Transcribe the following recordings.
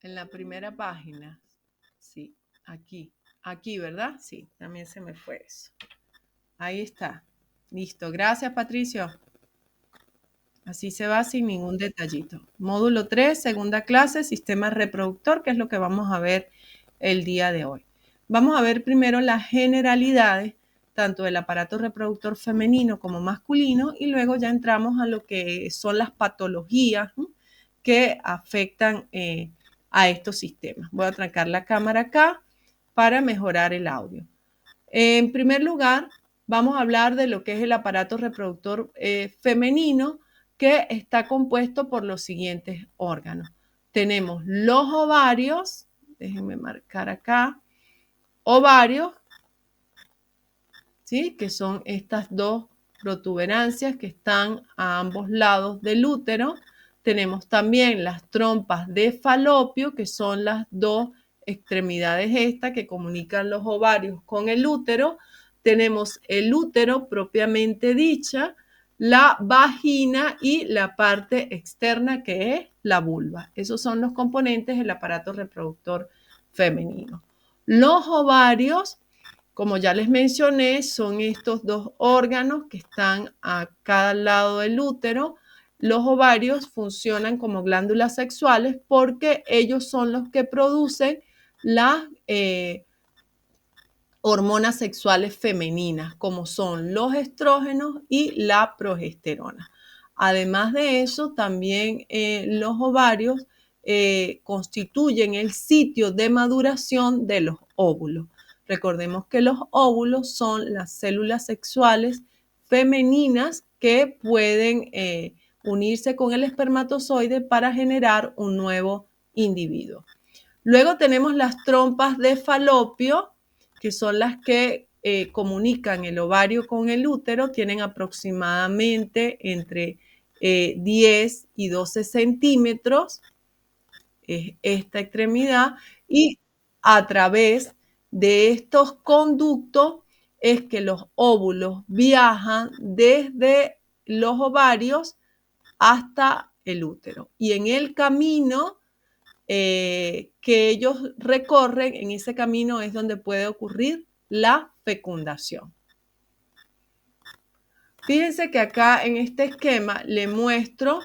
En la primera página. Sí, aquí. Aquí, ¿verdad? Sí, también se me fue eso. Ahí está. Listo. Gracias, Patricio. Así se va sin ningún detallito. Módulo 3, segunda clase, sistema reproductor, que es lo que vamos a ver el día de hoy. Vamos a ver primero las generalidades, tanto del aparato reproductor femenino como masculino, y luego ya entramos a lo que son las patologías, ¿no?, que afectan a estos sistemas. Voy a trancar la cámara acá para mejorar el audio. En primer lugar, vamos a hablar de lo que es el aparato reproductor femenino, que está compuesto por los siguientes órganos. Tenemos los ovarios, déjenme marcar acá, ovarios, ¿sí?, que son estas dos protuberancias que están a ambos lados del útero. Tenemos también las trompas de falopio, que son las dos extremidades estas que comunican los ovarios con el útero. Tenemos el útero propiamente dicha, la vagina y la parte externa que es la vulva. Esos son los componentes del aparato reproductor femenino. Los ovarios, como ya les mencioné, son estos dos órganos que están a cada lado del útero. Los ovarios funcionan como glándulas sexuales porque ellos son los que producen las hormonas sexuales femeninas, como son los estrógenos y la progesterona. Además de eso, también los ovarios constituyen el sitio de maduración de los óvulos. Recordemos que los óvulos son las células sexuales femeninas que pueden unirse con el espermatozoide para generar un nuevo individuo. Luego tenemos las trompas de falopio, que son las que comunican el ovario con el útero. Tienen aproximadamente entre 10 y 12 centímetros, esta extremidad, y a través de estos conductos es que los óvulos viajan desde los ovarios hasta el útero. Y en el camino que ellos recorren, en ese camino es donde puede ocurrir la fecundación. Fíjense que acá en este esquema le muestro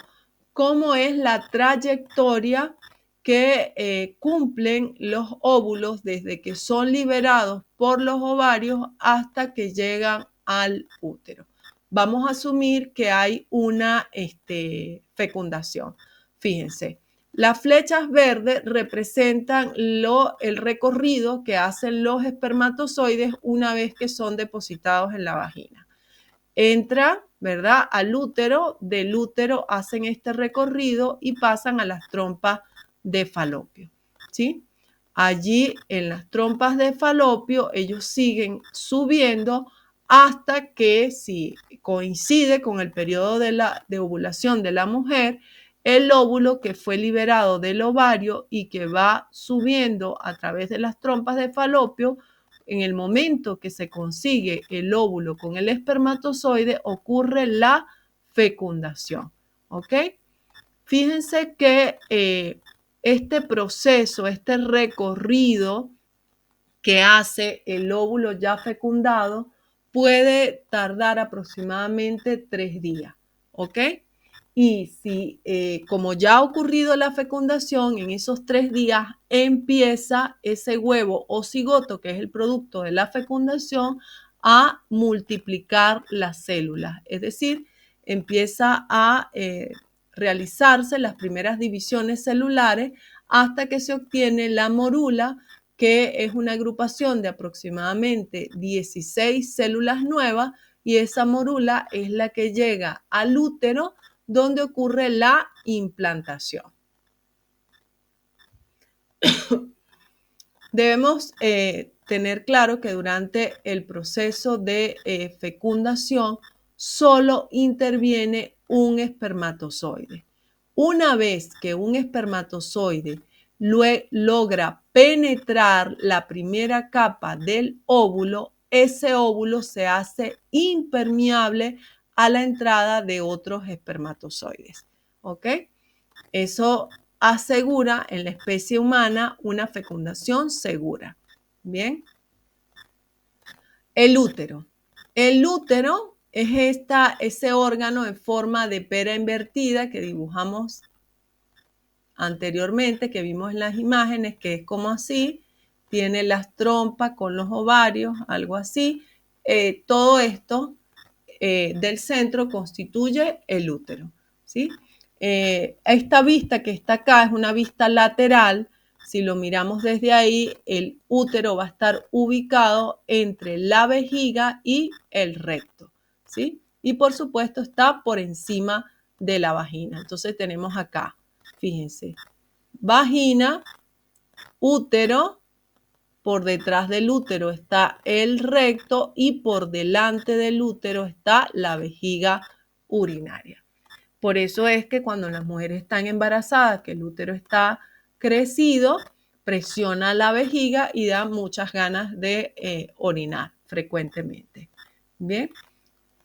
cómo es la trayectoria que cumplen los óvulos desde que son liberados por los ovarios hasta que llegan al útero. Vamos a asumir que hay una fecundación. Fíjense, las flechas verdes representan el recorrido que hacen los espermatozoides una vez que son depositados en la vagina. Entran, ¿verdad?, al útero, del útero hacen este recorrido y pasan a las trompas de falopio, ¿sí? Allí en las trompas de falopio ellos siguen subiendo hasta que, si coincide con el periodo de ovulación de la mujer, el óvulo que fue liberado del ovario y que va subiendo a través de las trompas de falopio, en el momento que se consigue el óvulo con el espermatozoide, ocurre la fecundación, ¿ok? Fíjense que este proceso, este recorrido que hace el óvulo ya fecundado puede tardar aproximadamente 3 días, ¿ok? Y si, como ya ha ocurrido la fecundación, en esos 3 días empieza ese huevo o cigoto, que es el producto de la fecundación, a multiplicar las células. Es decir, empieza a realizarse las primeras divisiones celulares hasta que se obtiene la morula, que es una agrupación de aproximadamente 16 células nuevas, y esa morula es la que llega al útero, donde ocurre la implantación. Debemos tener claro que durante el proceso de fecundación solo interviene un espermatozoide. Una vez que un espermatozoide logra penetrar la primera capa del óvulo, ese óvulo se hace impermeable a la entrada de otros espermatozoides, ¿ok? Eso asegura en la especie humana una fecundación segura. Bien. El útero. El útero es ese órgano en forma de pera invertida que dibujamos anteriormente, que vimos en las imágenes, que es como así, tiene las trompas con los ovarios, algo así. Todo esto del centro constituye el útero, ¿sí? Esta vista que está acá es una vista lateral. Si lo miramos desde ahí, el útero va a estar ubicado entre la vejiga y el recto, ¿sí? Y por supuesto está por encima de la vagina. Entonces tenemos acá, fíjense, vagina, útero, por detrás del útero está el recto y por delante del útero está la vejiga urinaria. Por eso es que cuando las mujeres están embarazadas, que el útero está crecido, presiona la vejiga y da muchas ganas de orinar frecuentemente. Bien,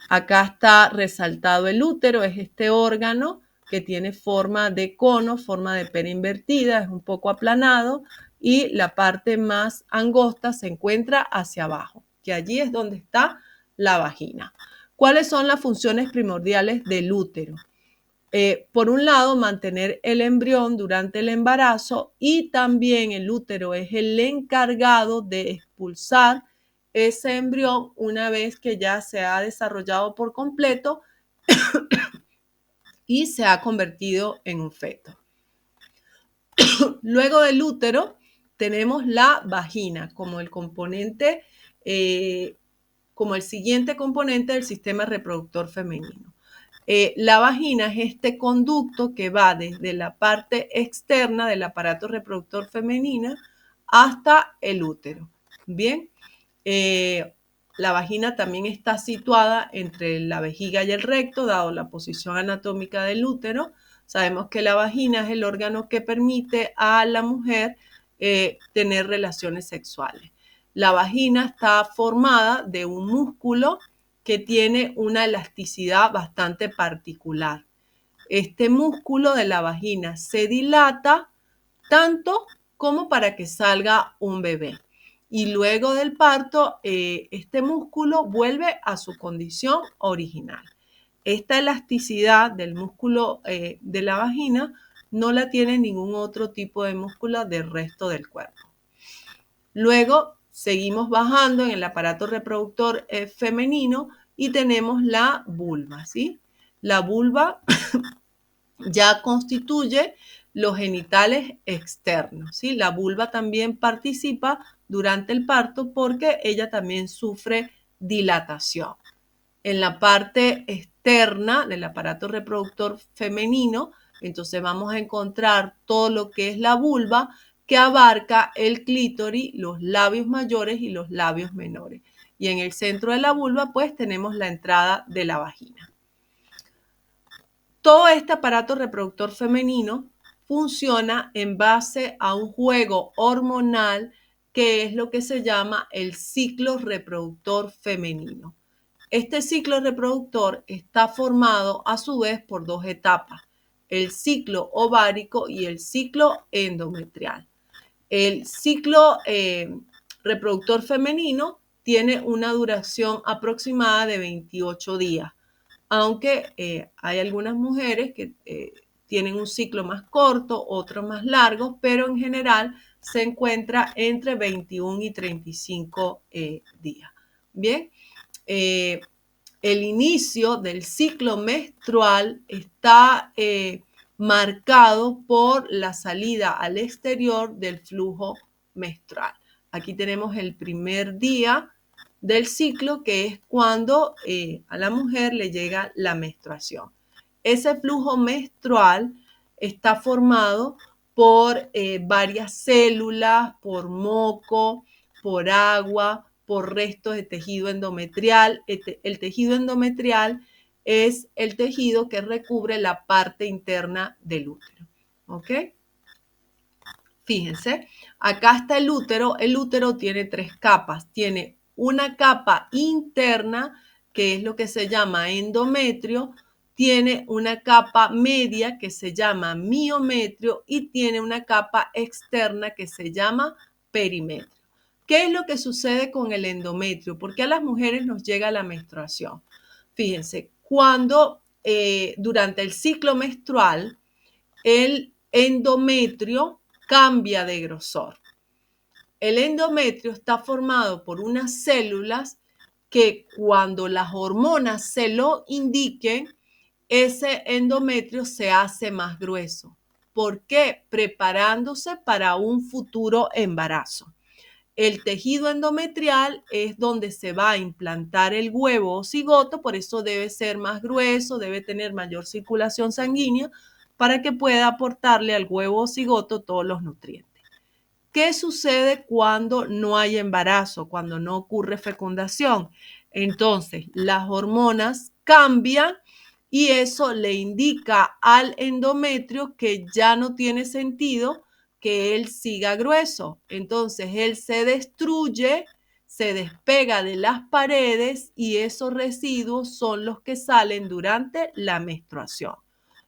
acá está resaltado el útero, es este órgano que tiene forma de cono, forma de pera invertida, es un poco aplanado y la parte más angosta se encuentra hacia abajo, que allí es donde está la vagina. ¿Cuáles son las funciones primordiales del útero? Por un lado, mantener el embrión durante el embarazo y también el útero es el encargado de expulsar ese embrión una vez que ya se ha desarrollado por completo y se ha convertido en un feto. Luego del útero tenemos la vagina como el componente, como el siguiente componente del sistema reproductor femenino. La vagina es este conducto que va desde la parte externa del aparato reproductor femenino hasta el útero. Bien, la vagina también está situada entre la vejiga y el recto, dado la posición anatómica del útero. Sabemos que la vagina es el órgano que permite a la mujer tener relaciones sexuales. La vagina está formada de un músculo que tiene una elasticidad bastante particular. Este músculo de la vagina se dilata tanto como para que salga un bebé. Y luego del parto, este músculo vuelve a su condición original. Esta elasticidad del músculo de la vagina no la tiene ningún otro tipo de músculo del resto del cuerpo. Luego seguimos bajando en el aparato reproductor femenino y tenemos la vulva, ¿sí? La vulva ya constituye los genitales externos, ¿sí? La vulva también participa durante el parto porque ella también sufre dilatación. En la parte externa del aparato reproductor femenino, entonces vamos a encontrar todo lo que es la vulva, que abarca el clítoris, los labios mayores y los labios menores. Y en el centro de la vulva, pues tenemos la entrada de la vagina. Todo este aparato reproductor femenino funciona en base a un juego hormonal que es lo que se llama el ciclo reproductor femenino. Este ciclo reproductor está formado a su vez por dos etapas, el ciclo ovárico y el ciclo endometrial. El ciclo reproductor femenino tiene una duración aproximada de 28 días, aunque hay algunas mujeres que tienen un ciclo más corto, otros más largos, pero en general se encuentra entre 21 y 35 días. Bien, el inicio del ciclo menstrual está marcado por la salida al exterior del flujo menstrual. Aquí tenemos el primer día del ciclo, que es cuando a la mujer le llega la menstruación. Ese flujo menstrual está formado por varias células, por moco, por agua, por restos de tejido endometrial. El tejido endometrial es el tejido que recubre la parte interna del útero. ¿Ok? Fíjense, acá está el útero. El útero tiene tres capas. Tiene una capa interna, que es lo que se llama endometrio. tiene una capa media que se llama miometrio y tiene una capa externa que se llama perimetrio. ¿Qué es lo que sucede con el endometrio? ¿Por qué a las mujeres nos llega la menstruación? Fíjense, cuando durante el ciclo menstrual el endometrio cambia de grosor. El endometrio está formado por unas células que cuando las hormonas se lo indiquen, ese endometrio se hace más grueso. ¿Por qué? Preparándose para un futuro embarazo. El tejido endometrial es donde se va a implantar el huevo o cigoto, por eso debe ser más grueso, debe tener mayor circulación sanguínea para que pueda aportarle al huevo o cigoto todos los nutrientes. ¿Qué sucede cuando no hay embarazo, cuando no ocurre fecundación? Entonces, las hormonas cambian y eso le indica al endometrio que ya no tiene sentido que él siga grueso. Entonces, él se destruye, se despega de las paredes y esos residuos son los que salen durante la menstruación.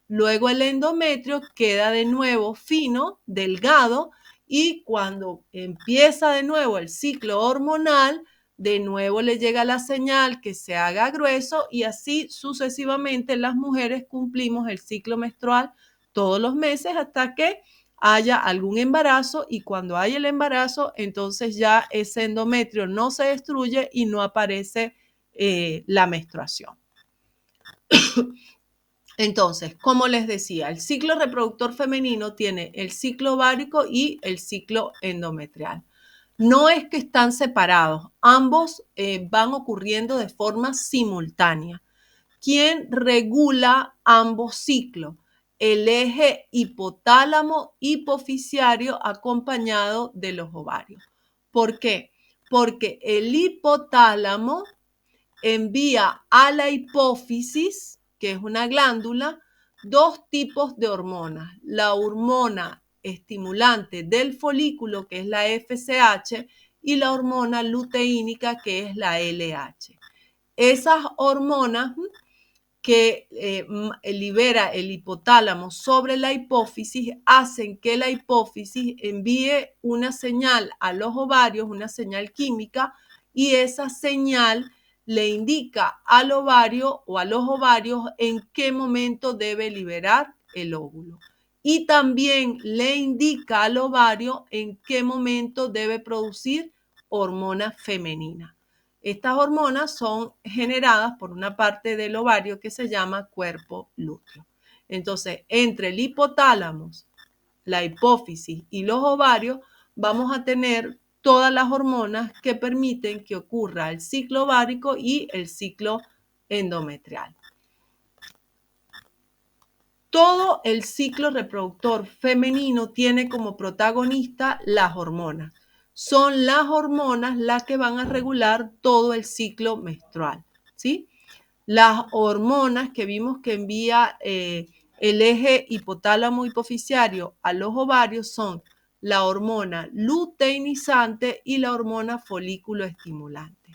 Luego el endometrio queda de nuevo fino, delgado, y cuando empieza de nuevo el ciclo hormonal, de nuevo le llega la señal que se haga grueso y así sucesivamente las mujeres cumplimos el ciclo menstrual todos los meses hasta que haya algún embarazo y cuando hay el embarazo, entonces ya ese endometrio no se destruye y no aparece la menstruación. Entonces, como les decía, el ciclo reproductor femenino tiene el ciclo ovárico y el ciclo endometrial. No es que están separados, ambos van ocurriendo de forma simultánea. ¿Quién regula ambos ciclos? El eje hipotálamo hipofisiario acompañado de los ovarios. ¿Por qué? Porque el hipotálamo envía a la hipófisis, que es una glándula, dos tipos de hormonas. La hormona estimulante del folículo, que es la FSH, y la hormona luteínica, que es la LH. Esas hormonas que libera el hipotálamo sobre la hipófisis hacen que la hipófisis envíe una señal a los ovarios, una señal química, y esa señal le indica al ovario o a los ovarios en qué momento debe liberar el óvulo. Y también le indica al ovario en qué momento debe producir hormona femenina. Estas hormonas son generadas por una parte del ovario que se llama cuerpo lúteo. Entonces, entre el hipotálamo, la hipófisis y los ovarios, vamos a tener todas las hormonas que permiten que ocurra el ciclo ovárico y el ciclo endometrial. Todo el ciclo reproductor femenino tiene como protagonista las hormonas. Son las hormonas las que van a regular todo el ciclo menstrual, ¿sí? Las hormonas que vimos que envía el eje hipotálamo hipofisiario a los ovarios son la hormona luteinizante y la hormona folículo estimulante.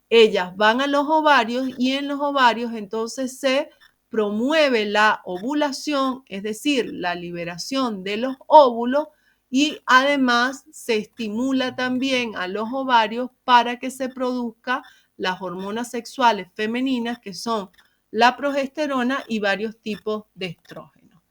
Ellas van a los ovarios y en los ovarios entonces se promueve la ovulación, es decir, la liberación de los óvulos y además se estimula también a los ovarios para que se produzca las hormonas sexuales femeninas que son la progesterona y varios tipos de estrógenos.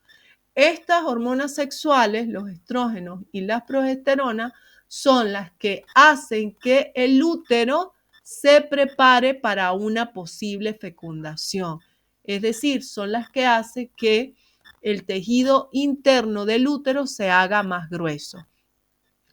Estas hormonas sexuales, los estrógenos y las progesteronas, son las que hacen que el útero se prepare para una posible fecundación. Es decir, son las que hacen que el tejido interno del útero se haga más grueso.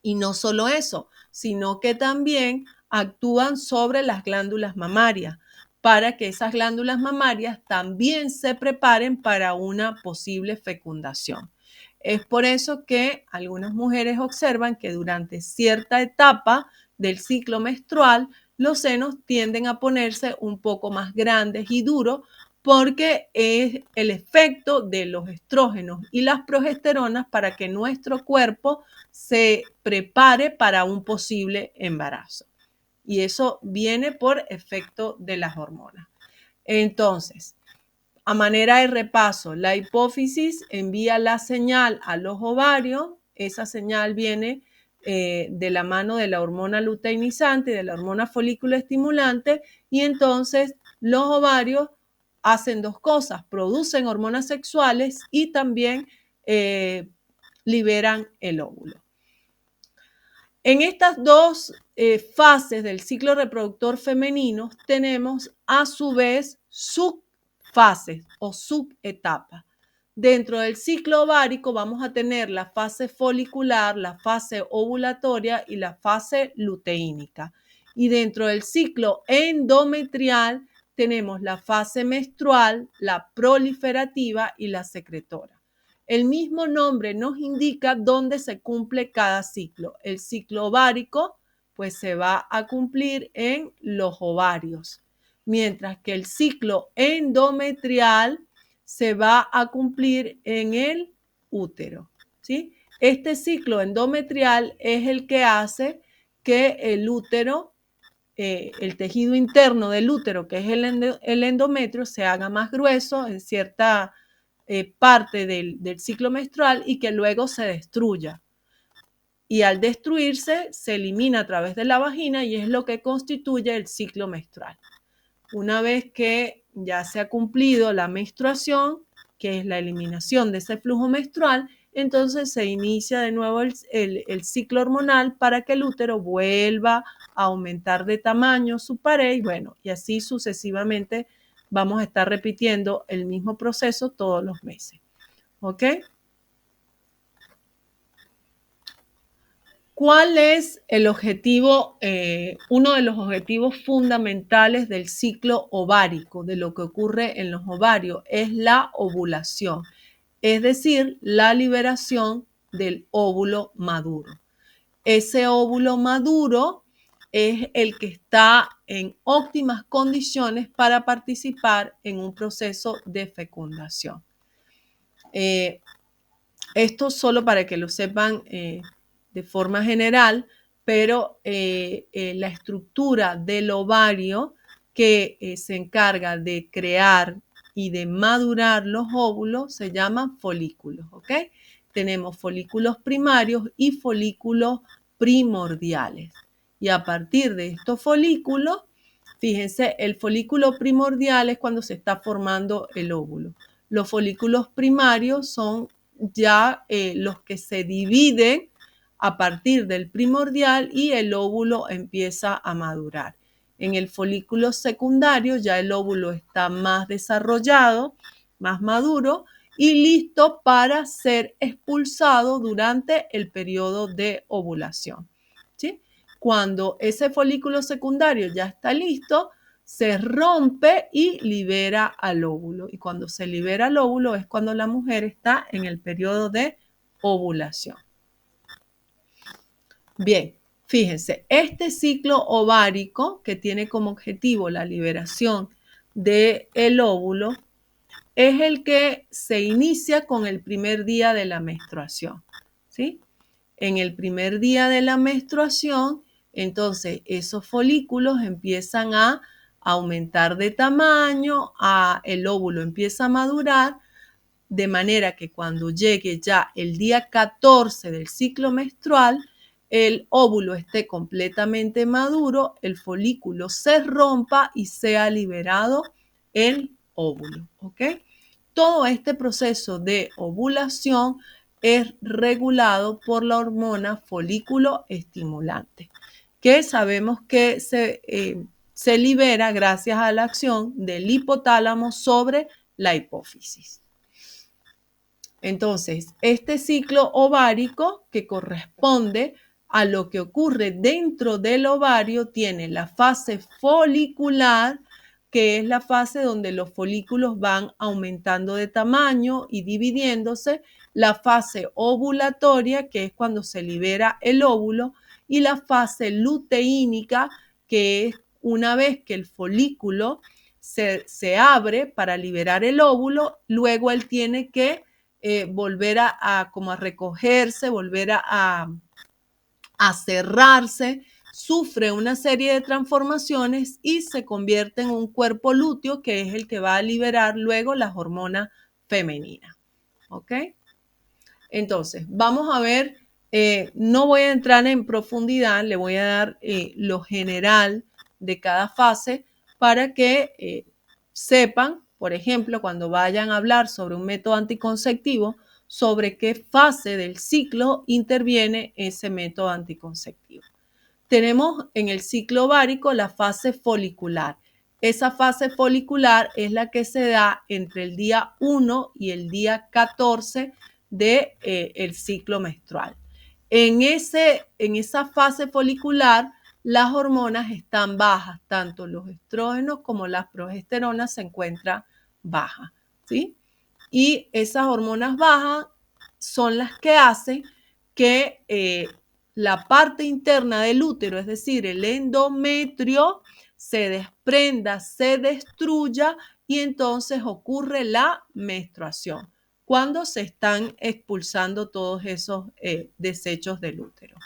Y no solo eso, sino que también actúan sobre las glándulas mamarias para que esas glándulas mamarias también se preparen para una posible fecundación. Es por eso que algunas mujeres observan que durante cierta etapa del ciclo menstrual los senos tienden a ponerse un poco más grandes y duros porque es el efecto de los estrógenos y las progesteronas para que nuestro cuerpo se prepare para un posible embarazo. Y eso viene por efecto de las hormonas. Entonces, A manera de repaso, la hipófisis envía la señal a los ovarios. Esa señal viene de la mano de la hormona luteinizante y de la hormona folículo estimulante, y entonces los ovarios hacen dos cosas: producen hormonas sexuales y también liberan el óvulo. En estas dos fases del ciclo reproductor femenino tenemos a su vez subfases o subetapas. Dentro del ciclo ovárico vamos a tener la fase folicular, la fase ovulatoria y la fase luteínica. Y dentro del ciclo endometrial tenemos la fase menstrual, la proliferativa y la secretora. El mismo nombre nos indica dónde se cumple cada ciclo. El ciclo ovárico, pues se va a cumplir en los ovarios, mientras que el ciclo endometrial se va a cumplir en el útero, ¿sí? Este ciclo endometrial es el que hace que el útero, el tejido interno del útero, que es el endometrio, se haga más grueso en cierta parte del ciclo menstrual y que luego se destruya. Y al destruirse, se elimina a través de la vagina y es lo que constituye el ciclo menstrual. Una vez que ya se ha cumplido la menstruación, que es la eliminación de ese flujo menstrual, entonces se inicia de nuevo el ciclo hormonal para que el útero vuelva a aumentar de tamaño su pared, y bueno, y así sucesivamente vamos a estar repitiendo el mismo proceso todos los meses. ¿Ok? ¿Cuál es el objetivo, uno de los objetivos fundamentales del ciclo ovárico, de lo que ocurre en los ovarios? Es la ovulación, es decir, la liberación del óvulo maduro. Ese óvulo maduro es el que está en óptimas condiciones para participar en un proceso de fecundación. Esto solo para que lo sepan de forma general, pero la estructura del ovario que se encarga de crear y de madurar los óvulos se llaman folículos, ¿ok? Tenemos folículos primarios y folículos primordiales. Y a partir de estos folículos, fíjense, el folículo primordial es cuando se está formando el óvulo. Los folículos primarios son ya los que se dividen a partir del primordial y el óvulo empieza a madurar. En el folículo secundario ya el óvulo está más desarrollado, más maduro y listo para ser expulsado durante el periodo de ovulación, ¿sí? Cuando ese folículo secundario ya está listo, se rompe y libera al óvulo. Y cuando se libera el óvulo es cuando la mujer está en el periodo de ovulación. Bien, fíjense, este ciclo ovárico que tiene como objetivo la liberación del óvulo es el que se inicia con el primer día de la menstruación, ¿sí? En el primer día de la menstruación, entonces esos folículos empiezan a aumentar de tamaño, el óvulo empieza a madurar, de manera que cuando llegue ya el día 14 del ciclo menstrual, el óvulo esté completamente maduro, el folículo se rompa y sea liberado el óvulo, ¿ok? Todo este proceso de ovulación es regulado por la hormona folículo estimulante, que sabemos que se libera gracias a la acción del hipotálamo sobre la hipófisis. Entonces, este ciclo ovárico que corresponde a lo que ocurre dentro del ovario tiene la fase folicular, que es la fase donde los folículos van aumentando de tamaño y dividiéndose, la fase ovulatoria, que es cuando se libera el óvulo, y la fase luteínica, que es una vez que el folículo se abre para liberar el óvulo, luego él tiene que volver como a recogerse, volver a cerrarse sufre una serie de transformaciones y se convierte en un cuerpo lúteo, que es el que va a liberar luego las hormonas femeninas. ¿Ok? Entonces, vamos a ver, no voy a entrar en profundidad, le voy a dar lo general de cada fase para que sepan, por ejemplo, cuando vayan a hablar sobre un método anticonceptivo, sobre qué fase del ciclo interviene ese método anticonceptivo. Tenemos en el ciclo ovárico la fase folicular. Esa fase folicular es la que se da entre el día 1 y el día 14 del ciclo menstrual. En esa fase folicular, las hormonas están bajas, tanto los estrógenos como las progesteronas se encuentran bajas, ¿sí? Y esas hormonas bajas son las que hacen que la parte interna del útero, es decir, el endometrio, se desprenda, se destruya y entonces ocurre la menstruación, cuando se están expulsando todos esos desechos del útero.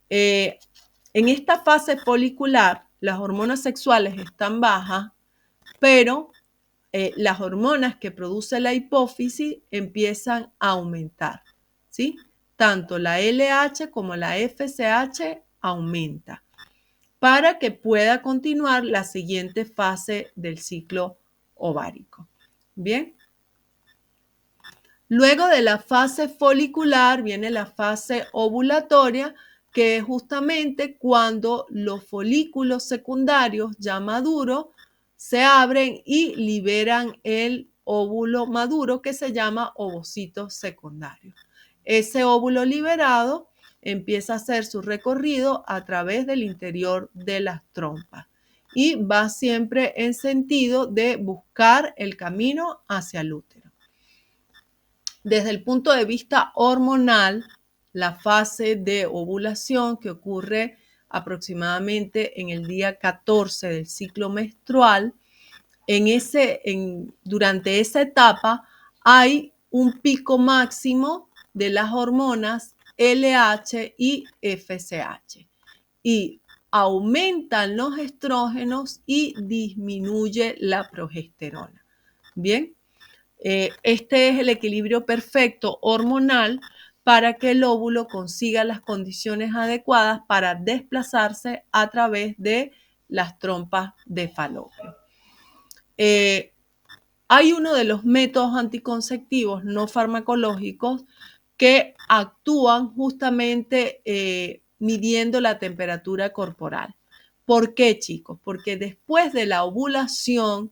En esta fase folicular, las hormonas sexuales están bajas, pero las hormonas que produce la hipófisis empiezan a aumentar, ¿sí? Tanto la LH como la FSH aumenta para que pueda continuar la siguiente fase del ciclo ovárico. Bien. Luego de la fase folicular viene la fase ovulatoria, que es justamente cuando los folículos secundarios ya maduros se abren y liberan el óvulo maduro, que se llama ovocito secundario. Ese óvulo liberado empieza a hacer su recorrido a través del interior de las trompas y va siempre en sentido de buscar el camino hacia el útero. Desde el punto de vista hormonal, la fase de ovulación, que ocurre aproximadamente en el día 14 del ciclo menstrual, durante esa etapa hay un pico máximo de las hormonas LH y FSH y aumentan los estrógenos y disminuye la progesterona. Bien. Este es el equilibrio perfecto hormonal para que el óvulo consiga las condiciones adecuadas para desplazarse a través de las trompas de falopio. Hay uno de los métodos anticonceptivos no farmacológicos que actúan justamente midiendo la temperatura corporal. ¿Por qué, chicos? Porque después de la ovulación,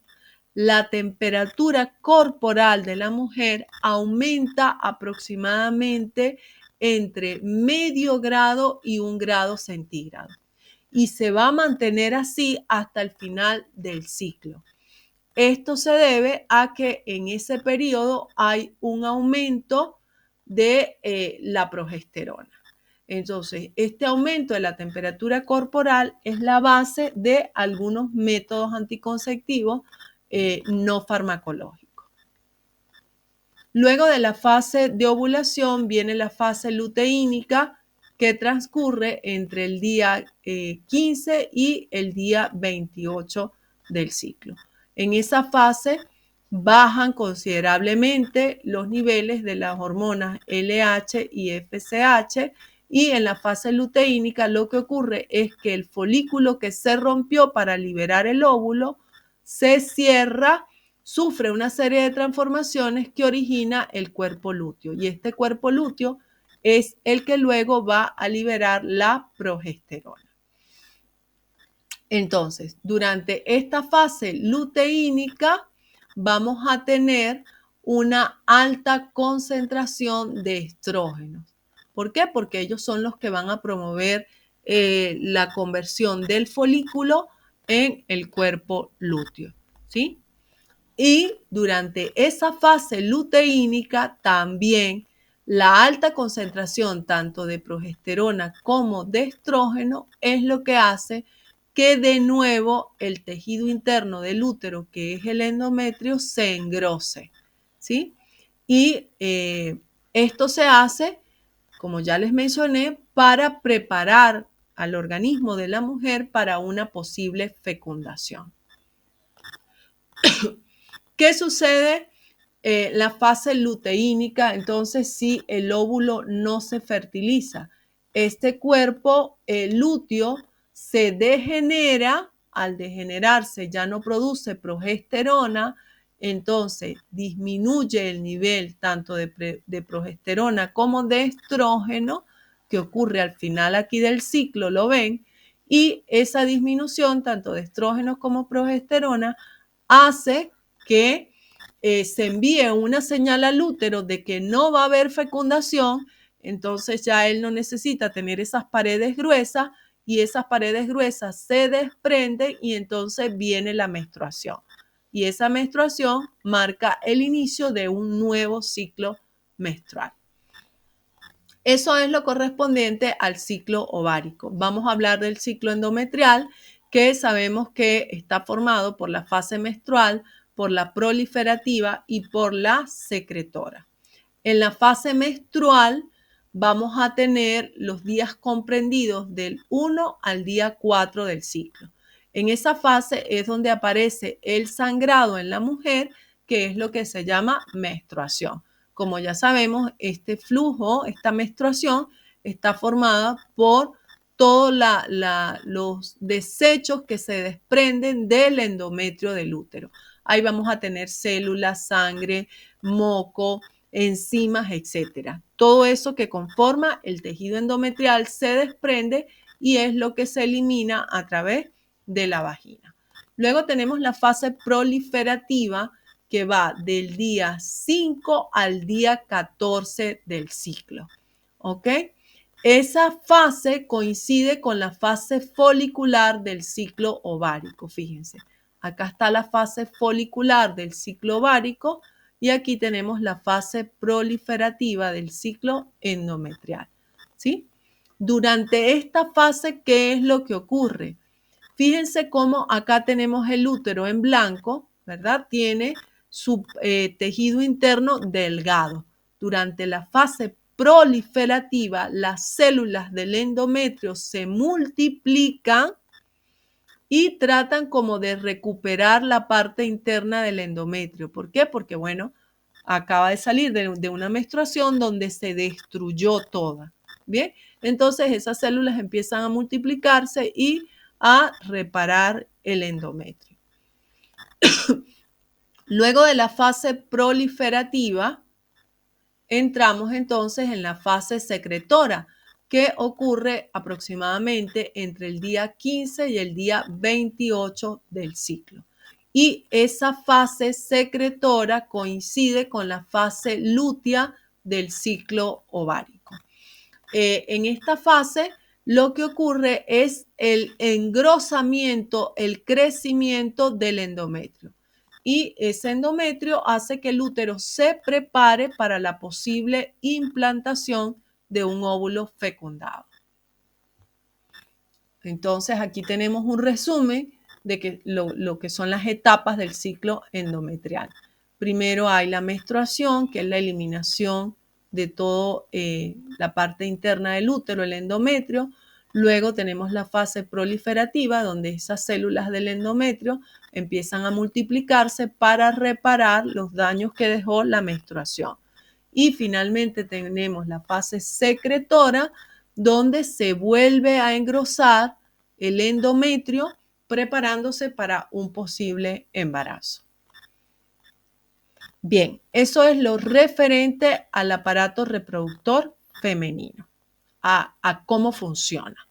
la temperatura corporal de la mujer aumenta aproximadamente entre medio grado y 1 grado centígrado y se va a mantener así hasta el final del ciclo. Esto se debe a que en ese periodo hay un aumento de la progesterona. Entonces, este aumento de la temperatura corporal es la base de algunos métodos anticonceptivos no farmacológicos. Luego de la fase de ovulación viene la fase luteínica, que transcurre entre el día 15 y el día 28 del ciclo. En esa fase bajan considerablemente los niveles de las hormonas LH y FSH, y en la fase luteínica lo que ocurre es que el folículo que se rompió para liberar el óvulo se cierra, sufre una serie de transformaciones que origina el cuerpo lúteo, y este cuerpo lúteo es el que luego va a liberar la progesterona. Entonces, durante esta fase luteínica vamos a tener una alta concentración de estrógenos. ¿Por qué? Porque ellos son los que van a promover la conversión del folículo en el cuerpo lúteo, ¿sí? Y durante esa fase luteínica también la alta concentración tanto de progesterona como de estrógeno es lo que hace que de nuevo el tejido interno del útero, que es el endometrio, se engrose, ¿sí? Y esto se hace, como ya les mencioné, para preparar al organismo de la mujer para una posible fecundación. ¿Qué sucede? La fase luteínica, entonces si el óvulo no se fertiliza, este cuerpo lúteo se degenera, al degenerarse ya no produce progesterona, entonces disminuye el nivel tanto de progesterona como de estrógeno, que ocurre al final aquí del ciclo, lo ven, y esa disminución tanto de estrógenos como progesterona hace que se envíe una señal al útero de que no va a haber fecundación, entonces ya él no necesita tener esas paredes gruesas y esas paredes gruesas se desprenden y entonces viene la menstruación. Y esa menstruación marca el inicio de un nuevo ciclo menstrual. Eso es lo correspondiente al ciclo ovárico. Vamos a hablar del ciclo endometrial, que sabemos que está formado por la fase menstrual, por la proliferativa y por la secretora. En la fase menstrual vamos a tener los días comprendidos del 1 al día 4 del ciclo. En esa fase es donde aparece el sangrado en la mujer, que es lo que se llama menstruación. Como ya sabemos, este flujo, esta menstruación, está formada por todos los desechos que se desprenden del endometrio del útero. Ahí vamos a tener células, sangre, moco, enzimas, etcétera. Todo eso que conforma el tejido endometrial se desprende y es lo que se elimina a través de la vagina. Luego tenemos la fase proliferativa, que va del día 5 al día 14 del ciclo. ¿Ok? Esa fase coincide con la fase folicular del ciclo ovárico. Fíjense, acá está la fase folicular del ciclo ovárico y aquí tenemos la fase proliferativa del ciclo endometrial. ¿Sí? Durante esta fase, ¿qué es lo que ocurre? Fíjense cómo acá tenemos el útero en blanco, ¿verdad? Tiene su tejido interno delgado. Durante la fase proliferativa, las células del endometrio se multiplican y tratan como de recuperar la parte interna del endometrio. ¿Por qué? Porque, bueno, acaba de salir de una menstruación donde se destruyó toda. Bien, entonces esas células empiezan a multiplicarse y a reparar el endometrio. Luego de la fase proliferativa, entramos entonces en la fase secretora, que ocurre aproximadamente entre el día 15 y el día 28 del ciclo. Y esa fase secretora coincide con la fase lútea del ciclo ovárico. En esta fase, lo que ocurre es el engrosamiento, el crecimiento del endometrio. Y ese endometrio hace que el útero se prepare para la posible implantación de un óvulo fecundado. Entonces, aquí tenemos un resumen de que lo que son las etapas del ciclo endometrial. Primero hay la menstruación, que es la eliminación de toda la parte interna del útero, el endometrio. Luego tenemos la fase proliferativa, donde esas células del endometrio empiezan a multiplicarse para reparar los daños que dejó la menstruación. Y finalmente tenemos la fase secretora, donde se vuelve a engrosar el endometrio, preparándose para un posible embarazo. Bien, eso es lo referente al aparato reproductor femenino, a cómo funciona.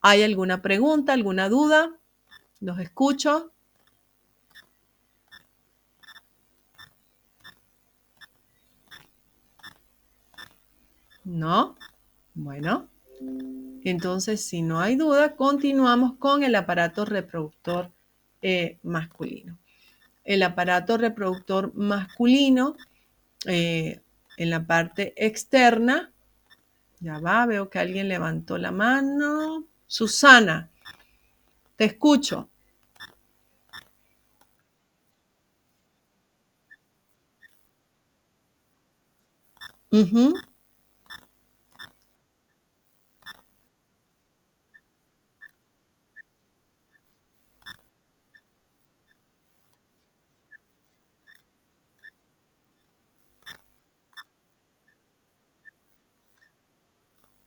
¿Hay alguna pregunta, alguna duda? Los escucho. ¿No? Bueno, entonces si no hay duda, continuamos con el aparato reproductor masculino. El aparato reproductor masculino, en la parte externa, ya va, veo que alguien levantó la mano. Susana, te escucho.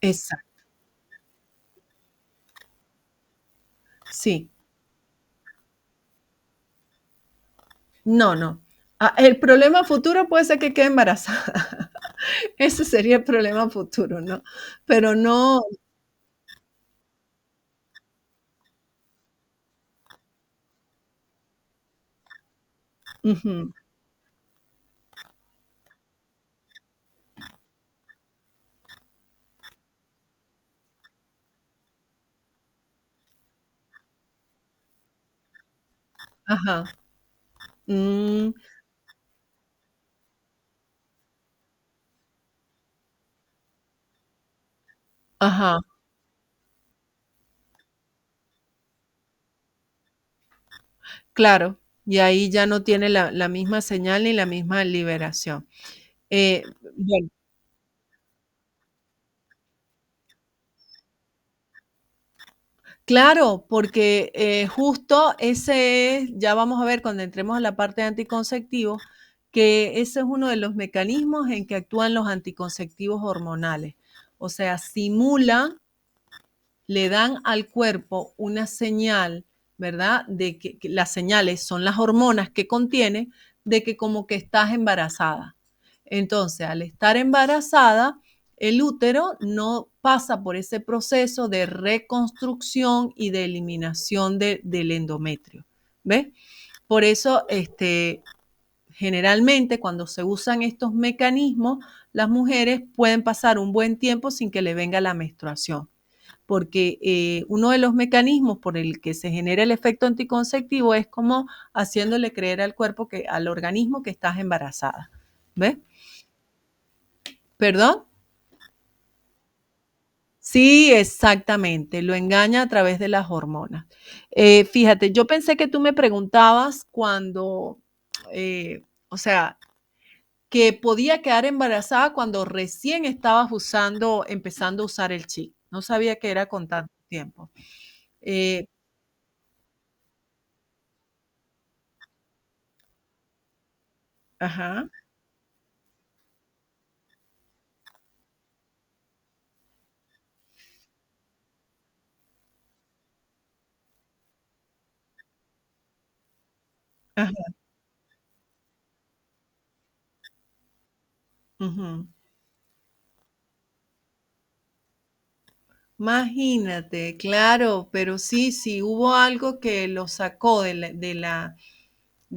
exacto. Sí. No, no. El problema futuro puede ser que quede embarazada. Ese sería el problema futuro, ¿no? Pero no. Ujú. Ajá. Mm, ajá, claro. Y ahí ya no tiene la misma señal ni la misma liberación. Eh, bueno, claro, porque, justo ese es ya vamos a ver cuando entremos a la parte de anticonceptivos, que ese es uno de los mecanismos en que actúan los anticonceptivos hormonales. O sea, simulan, le dan al cuerpo una señal, ¿verdad? De que las señales son las hormonas que contiene, de que como que estás embarazada. Entonces, al estar embarazada, el útero no pasa por ese proceso de reconstrucción y de eliminación del endometrio. ¿Ves? Por eso, generalmente, cuando se usan estos mecanismos, las mujeres pueden pasar un buen tiempo sin que le venga la menstruación, porque uno de los mecanismos por el que se genera el efecto anticonceptivo es como haciéndole creer al cuerpo, al organismo, que estás embarazada. ¿Ves? ¿Perdón? Sí, exactamente, lo engaña a través de las hormonas. Fíjate, yo pensé que tú me preguntabas cuando, o sea, que podía quedar embarazada cuando recién estabas empezando a usar el chip. No sabía que era con tanto tiempo. Eh, ajá, ajá, ujú. Imagínate, claro, pero sí, sí hubo algo que lo sacó de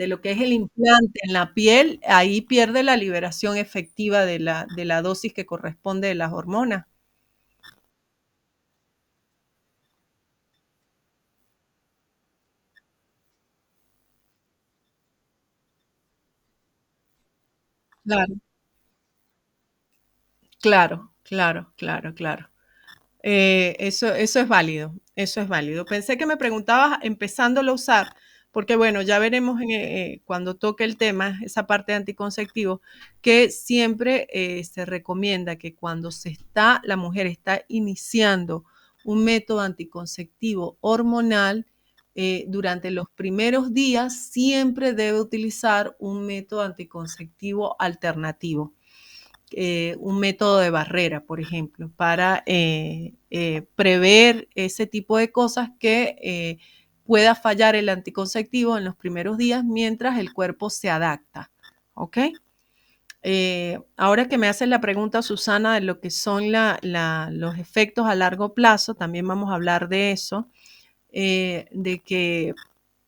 lo que es el implante en la piel, ahí pierde la liberación efectiva de la dosis que corresponde de las hormonas. Claro, claro, claro, claro, claro. Eso es válido, eso es válido. Pensé que me preguntabas empezándolo a usar, porque bueno, ya veremos cuando toque el tema, esa parte de anticonceptivo, que siempre se recomienda que cuando la mujer está iniciando un método anticonceptivo hormonal, durante los primeros días siempre debe utilizar un método anticonceptivo alternativo, un método de barrera, por ejemplo, para prever ese tipo de cosas que pueda fallar el anticonceptivo en los primeros días mientras el cuerpo se adapta. ¿Ok? Ahora que me haces la pregunta, Susana, de lo que son los efectos a largo plazo, también vamos a hablar de eso, de que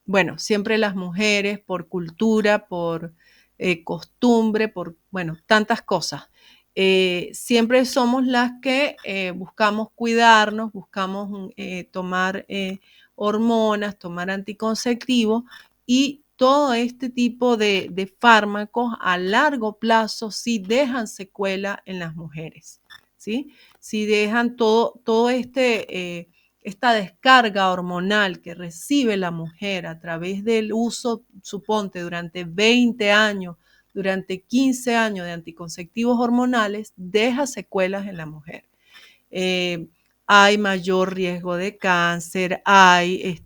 bueno, siempre las mujeres por cultura, por costumbre, por, bueno, tantas cosas. Siempre somos las que buscamos cuidarnos, buscamos tomar hormonas, tomar anticonceptivos, y todo este tipo de fármacos a largo plazo sí dejan secuela en las mujeres, ¿sí? Sí dejan todo esta descarga hormonal que recibe la mujer a través del uso, suponte, durante 20 años, durante 15 años de anticonceptivos hormonales, deja secuelas en la mujer. Eh, Hay mayor riesgo de cáncer, hay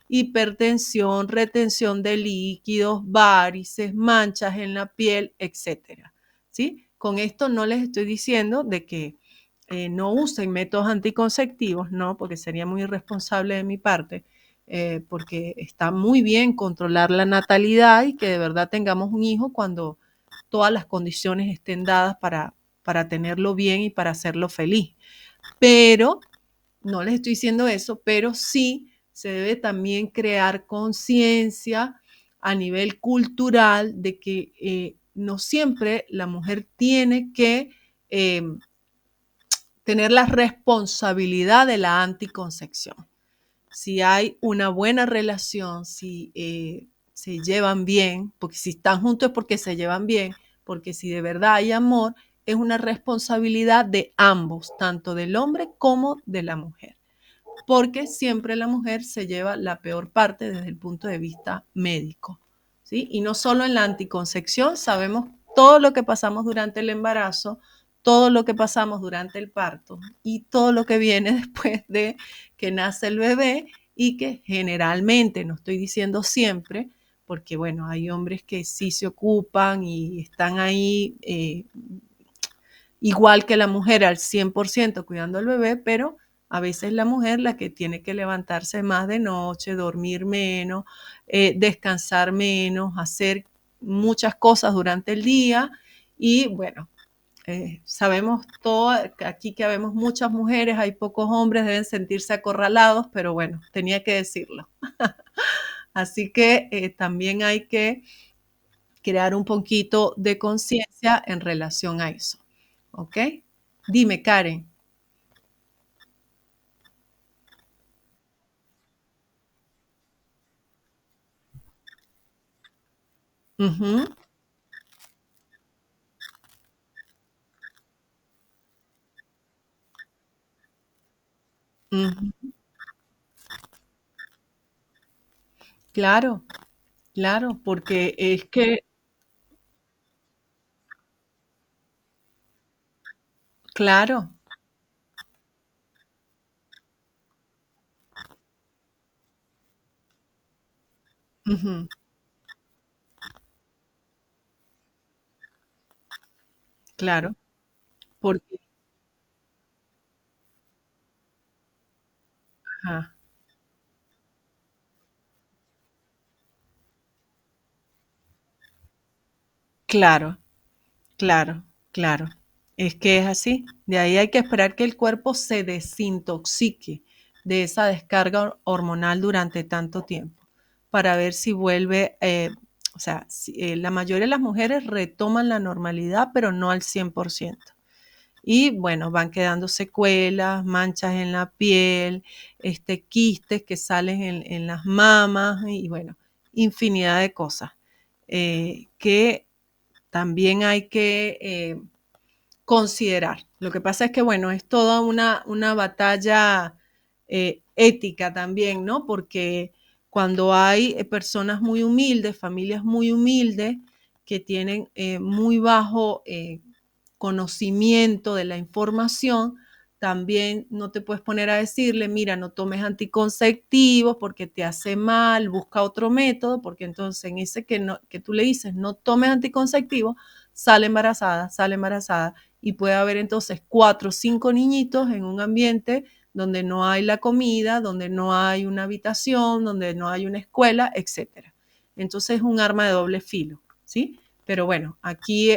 hipertensión, retención de líquidos, varices, manchas en la piel, etcétera. ¿Sí? Con esto no les estoy diciendo de que no usen métodos anticonceptivos, no, porque sería muy irresponsable de mi parte, porque está muy bien controlar la natalidad y que de verdad tengamos un hijo cuando todas las condiciones estén dadas para tenerlo bien y para hacerlo feliz. Pero no les estoy diciendo eso, pero sí se debe también crear conciencia a nivel cultural de que no siempre la mujer tiene que eh, tener la responsabilidad de la anticoncepción. Si hay una buena relación, si se llevan bien, porque si están juntos es porque se llevan bien, porque si de verdad hay amor, es una responsabilidad de ambos, tanto del hombre como de la mujer, porque siempre la mujer se lleva la peor parte desde el punto de vista médico, ¿sí? Y no solo en la anticoncepción, sabemos todo lo que pasamos durante el embarazo, todo lo que pasamos durante el parto y todo lo que viene después de que nace el bebé y que generalmente, no estoy diciendo siempre, porque bueno, hay hombres que sí se ocupan y están ahí igual que la mujer al 100% cuidando al bebé, pero a veces la mujer la que tiene que levantarse más de noche, dormir menos, descansar menos, hacer muchas cosas durante el día y bueno, sabemos todo, aquí que habemos muchas mujeres, hay pocos hombres, deben sentirse acorralados, pero bueno, tenía que decirlo. Así que también hay que crear un poquito de conciencia en relación a eso. ¿Ok? Dime, Karen. Ujú, ujú. Claro, claro, porque es que, claro, ujú, claro, porque, ajá, claro, claro, claro. Es que es así. De ahí hay que esperar que el cuerpo se desintoxique de esa descarga hormonal durante tanto tiempo para ver si vuelve, o sea, la mayoría de las mujeres retoman la normalidad, pero no al 100%. Y bueno, van quedando secuelas, manchas en la piel, quistes que salen en las mamas y bueno, infinidad de cosas que también hay que considerar. Lo que pasa es que, bueno, es toda una batalla ética también, ¿no? Porque cuando hay personas muy humildes, familias muy humildes, que tienen muy bajo conocimiento de la información, también no te puedes poner a decirle, mira, no tomes anticonceptivos porque te hace mal, busca otro método, porque entonces en ese que, no, que tú le dices, no tomes anticonceptivos, sale embarazada y puede haber entonces 4 o 5 niñitos en un ambiente donde no hay la comida, donde no hay una habitación, donde no hay una escuela, etcétera. Entonces es un arma de doble filo, ¿sí? Pero bueno, aquí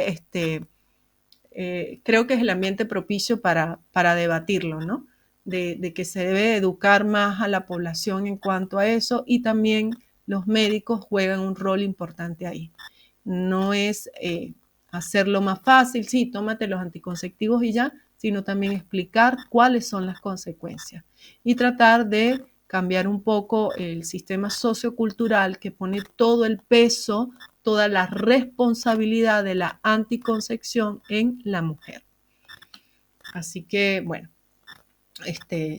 creo que es el ambiente propicio para debatirlo, ¿no? De que se debe educar más a la población en cuanto a eso y también los médicos juegan un rol importante ahí. No es hacerlo más fácil, sí, tómate los anticonceptivos y ya, sino también explicar cuáles son las consecuencias y tratar de cambiar un poco el sistema sociocultural que pone todo el peso, toda la responsabilidad de la anticoncepción en la mujer. Así que, bueno,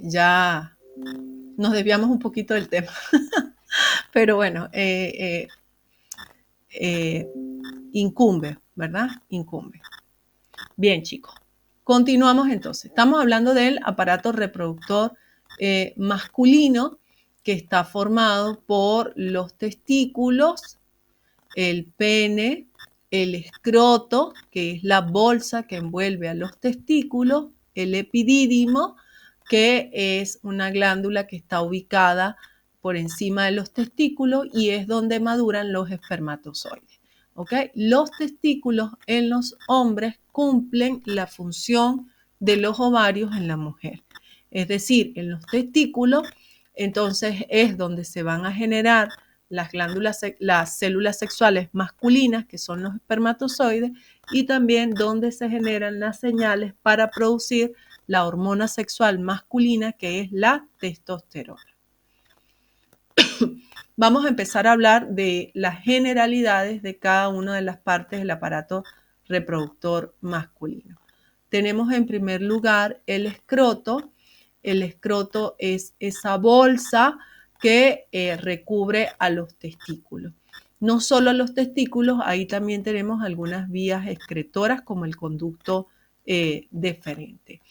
ya nos desviamos un poquito del tema, pero bueno, eh, incumbe, ¿verdad? Incumbe. Bien, chicos. Continuamos entonces. Estamos hablando del aparato reproductor masculino que está formado por los testículos, el pene, el escroto, que es la bolsa que envuelve a los testículos, el epidídimo, que es una glándula que está ubicada por encima de los testículos y es donde maduran los espermatozoides. ¿Ok? Los testículos en los hombres cumplen la función de los ovarios en la mujer. Es decir, en los testículos, entonces es donde se van a generar las células sexuales masculinas, que son los espermatozoides, y también donde se generan las señales para producir la hormona sexual masculina, que es la testosterona. Vamos a empezar a hablar de las generalidades de cada una de las partes del aparato reproductor masculino. Tenemos en primer lugar el escroto. El escroto es esa bolsa que recubre a los testículos. No solo a los testículos, ahí también tenemos algunas vías excretoras como el conducto deferente.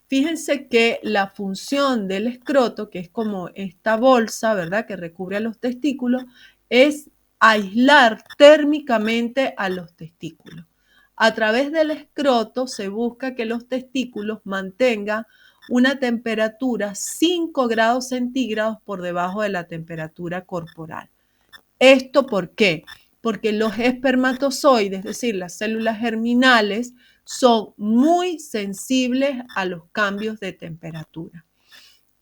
Fíjense que la función del escroto, que es como esta bolsa, ¿verdad?, que recubre a los testículos, es aislar térmicamente a los testículos. A través del escroto se busca que los testículos mantengan una temperatura 5 grados centígrados por debajo de la temperatura corporal. ¿Esto por qué? Porque los espermatozoides, es decir, las células germinales, son muy sensibles a los cambios de temperatura.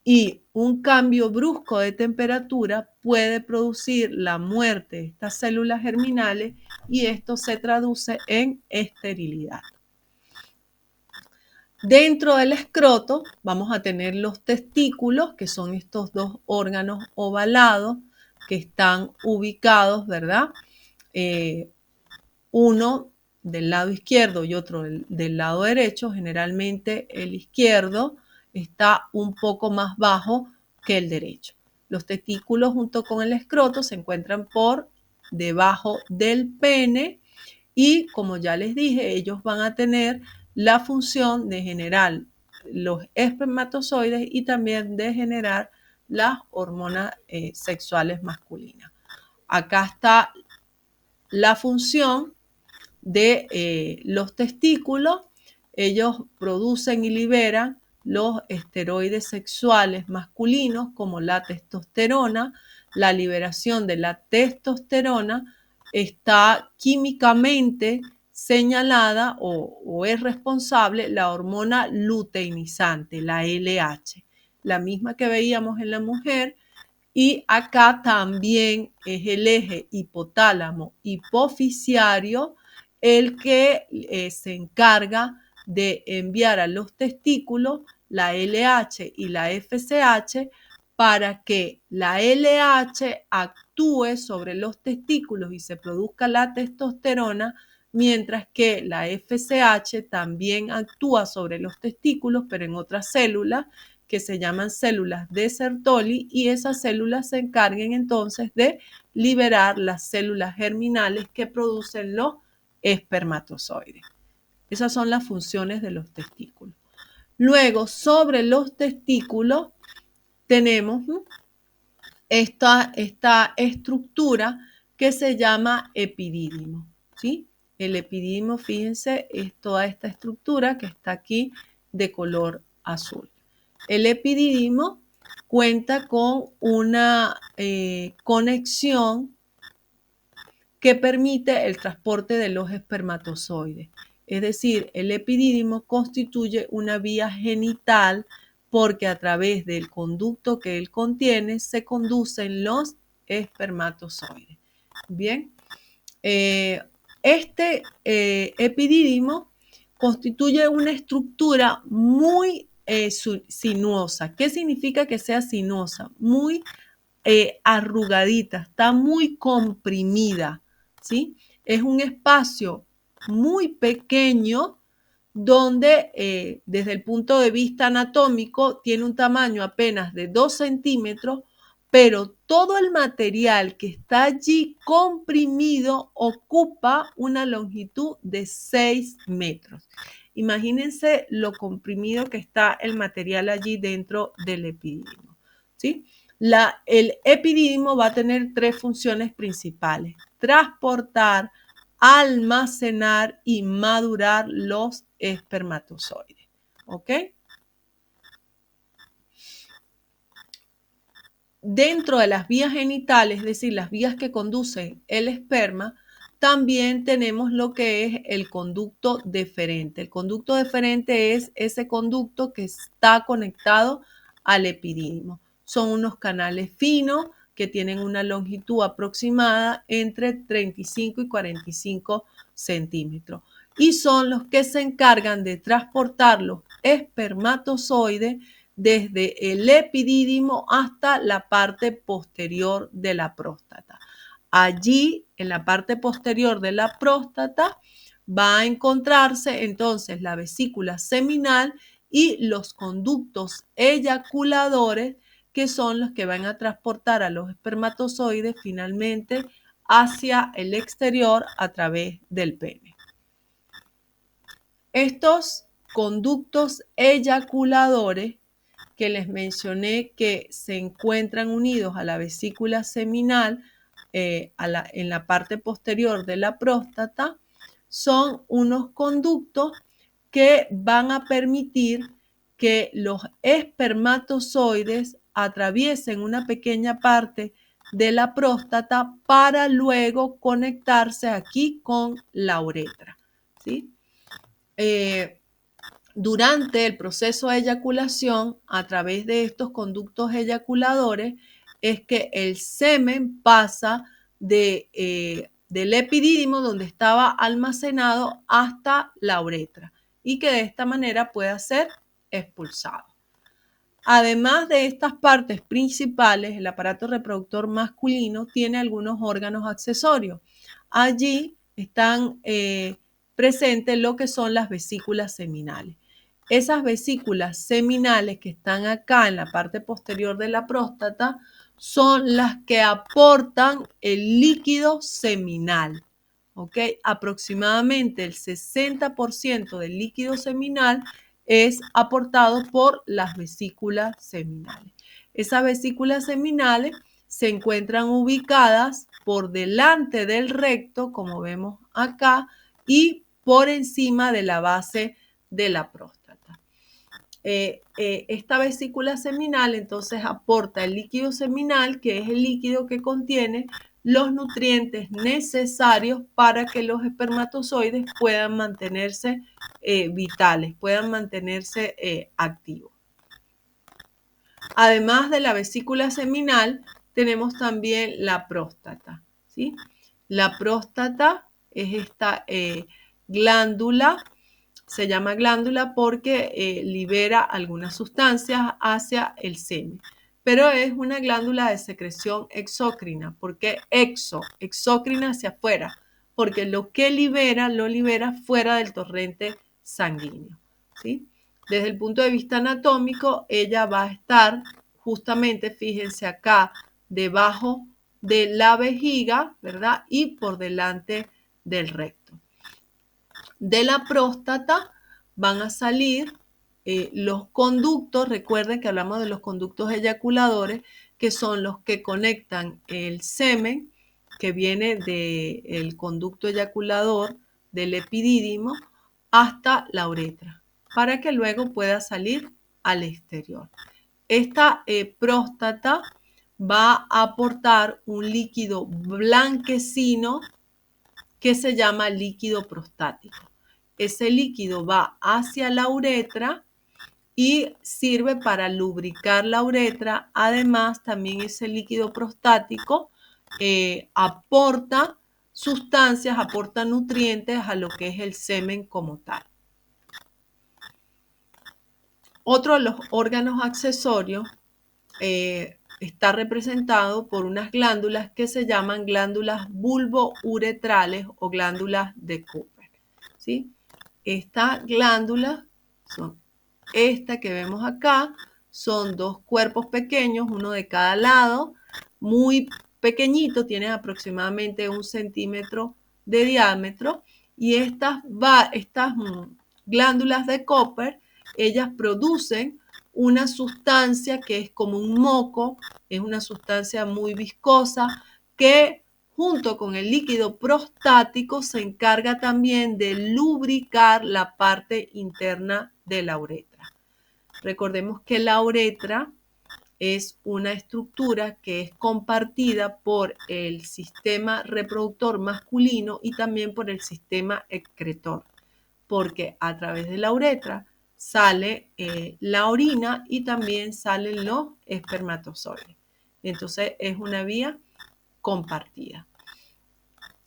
Y un cambio brusco de temperatura puede producir la muerte de estas células germinales y esto se traduce en esterilidad. Dentro del escroto vamos a tener los testículos, que son estos dos órganos ovalados que están ubicados, ¿verdad? Uno del lado izquierdo y otro del lado derecho. Generalmente el izquierdo está un poco más bajo que el derecho. Los testículos junto con el escroto se encuentran por debajo del pene y, como ya les dije, ellos van a tener la función de generar los espermatozoides y también de generar las hormonas sexuales masculinas. Acá está la función de los testículos. Ellos producen y liberan los esteroides sexuales masculinos como la testosterona. La liberación de la testosterona está químicamente señalada o es responsable la hormona luteinizante, la LH, la misma que veíamos en la mujer. Y acá también es el eje hipotálamo hipoficiario el que se encarga de enviar a los testículos la LH y la FSH para que la LH actúe sobre los testículos y se produzca la testosterona, mientras que la FSH también actúa sobre los testículos, pero en otras células que se llaman células de Sertoli, y esas células se encarguen entonces de liberar las células germinales que producen los espermatozoides. Esas son las funciones de los testículos. Luego, sobre los testículos tenemos esta estructura que se llama epidídimo, ¿sí? El epidídimo, fíjense, es toda esta estructura que está aquí de color azul. El epidídimo cuenta con una conexión que permite el transporte de los espermatozoides. Es decir, el epidídimo constituye una vía genital porque a través del conducto que él contiene se conducen los espermatozoides. Bien, este epidídimo constituye una estructura muy sinuosa. ¿Qué significa que sea sinuosa? Muy arrugadita, está muy comprimida, ¿sí? Es un espacio muy pequeño donde desde el punto de vista anatómico tiene un tamaño apenas de 2 centímetros, pero todo el material que está allí comprimido ocupa una longitud de 6 metros. Imagínense lo comprimido que está el material allí dentro del epidídimo, ¿sí? El epidídimo va a tener 3 funciones principales: transportar, almacenar y madurar los espermatozoides. ¿ok? Dentro de las vías genitales, es decir, las vías que conducen el esperma, también tenemos lo que es el conducto deferente. El conducto deferente es ese conducto que está conectado al epidídimo. Son unos canales finos que tienen una longitud aproximada entre 35 y 45 centímetros. Y son los que se encargan de transportar los espermatozoides desde el epidídimo hasta la parte posterior de la próstata. Allí, en la parte posterior de la próstata, va a encontrarse entonces la vesícula seminal y los conductos eyaculadores, que son los que van a transportar a los espermatozoides finalmente hacia el exterior a través del pene. Estos conductos eyaculadores que les mencioné que se encuentran unidos a la vesícula seminal en la parte posterior de la próstata, son unos conductos que van a permitir que los espermatozoides atraviesen una pequeña parte de la próstata para luego conectarse aquí con la uretra, ¿sí? Durante el proceso de eyaculación, a través de estos conductos eyaculadores, es que el semen pasa del epidídimo, donde estaba almacenado, hasta la uretra y que de esta manera pueda ser expulsado. Además de estas partes principales, el aparato reproductor masculino tiene algunos órganos accesorios. Allí están presentes lo que son las vesículas seminales. Esas vesículas seminales que están acá en la parte posterior de la próstata son las que aportan el líquido seminal. ¿Ok? Aproximadamente el 60% del líquido seminal es aportado por las vesículas seminales. Esas vesículas seminales se encuentran ubicadas por delante del recto, como vemos acá, y por encima de la base de la próstata. Esta vesícula seminal entonces aporta el líquido seminal, que es el líquido que contiene los nutrientes necesarios para que los espermatozoides puedan mantenerse vitales, puedan mantenerse activos. Además de la vesícula seminal, tenemos también la próstata, ¿sí? La próstata es esta glándula. Se llama glándula porque libera algunas sustancias hacia el semen, pero es una glándula de secreción exócrina. ¿Por qué exócrina hacia afuera? Porque lo que libera, lo libera fuera del torrente sanguíneo, ¿sí? Desde el punto de vista anatómico, ella va a estar justamente, fíjense acá, debajo de la vejiga, ¿verdad? Y por delante del recto. De la próstata van a salir los conductos. Recuerden que hablamos de los conductos eyaculadores, que son los que conectan el semen que viene del conducto eyaculador del epidídimo hasta la uretra, para que luego pueda salir al exterior. Esta próstata va a aportar un líquido blanquecino que se llama líquido prostático. Ese líquido va hacia la uretra y sirve para lubricar la uretra. Además, también ese líquido prostático aporta sustancias, aporta nutrientes a lo que es el semen como tal. Otro de los órganos accesorios está representado por unas glándulas que se llaman glándulas bulbouretrales o glándulas de Cooper, ¿sí? Estas glándulas son esta que vemos acá, son dos cuerpos pequeños, uno de cada lado, muy pequeñito, tienen aproximadamente 1 centímetro de diámetro, y estas glándulas de Cooper, ellas producen una sustancia que es como un moco, es una sustancia muy viscosa que junto con el líquido prostático se encarga también de lubricar la parte interna de la uretra. Recordemos que la uretra es una estructura que es compartida por el sistema reproductor masculino y también por el sistema excretor, porque a través de la uretra sale la orina y también salen los espermatozoides. Entonces es una vía compartida.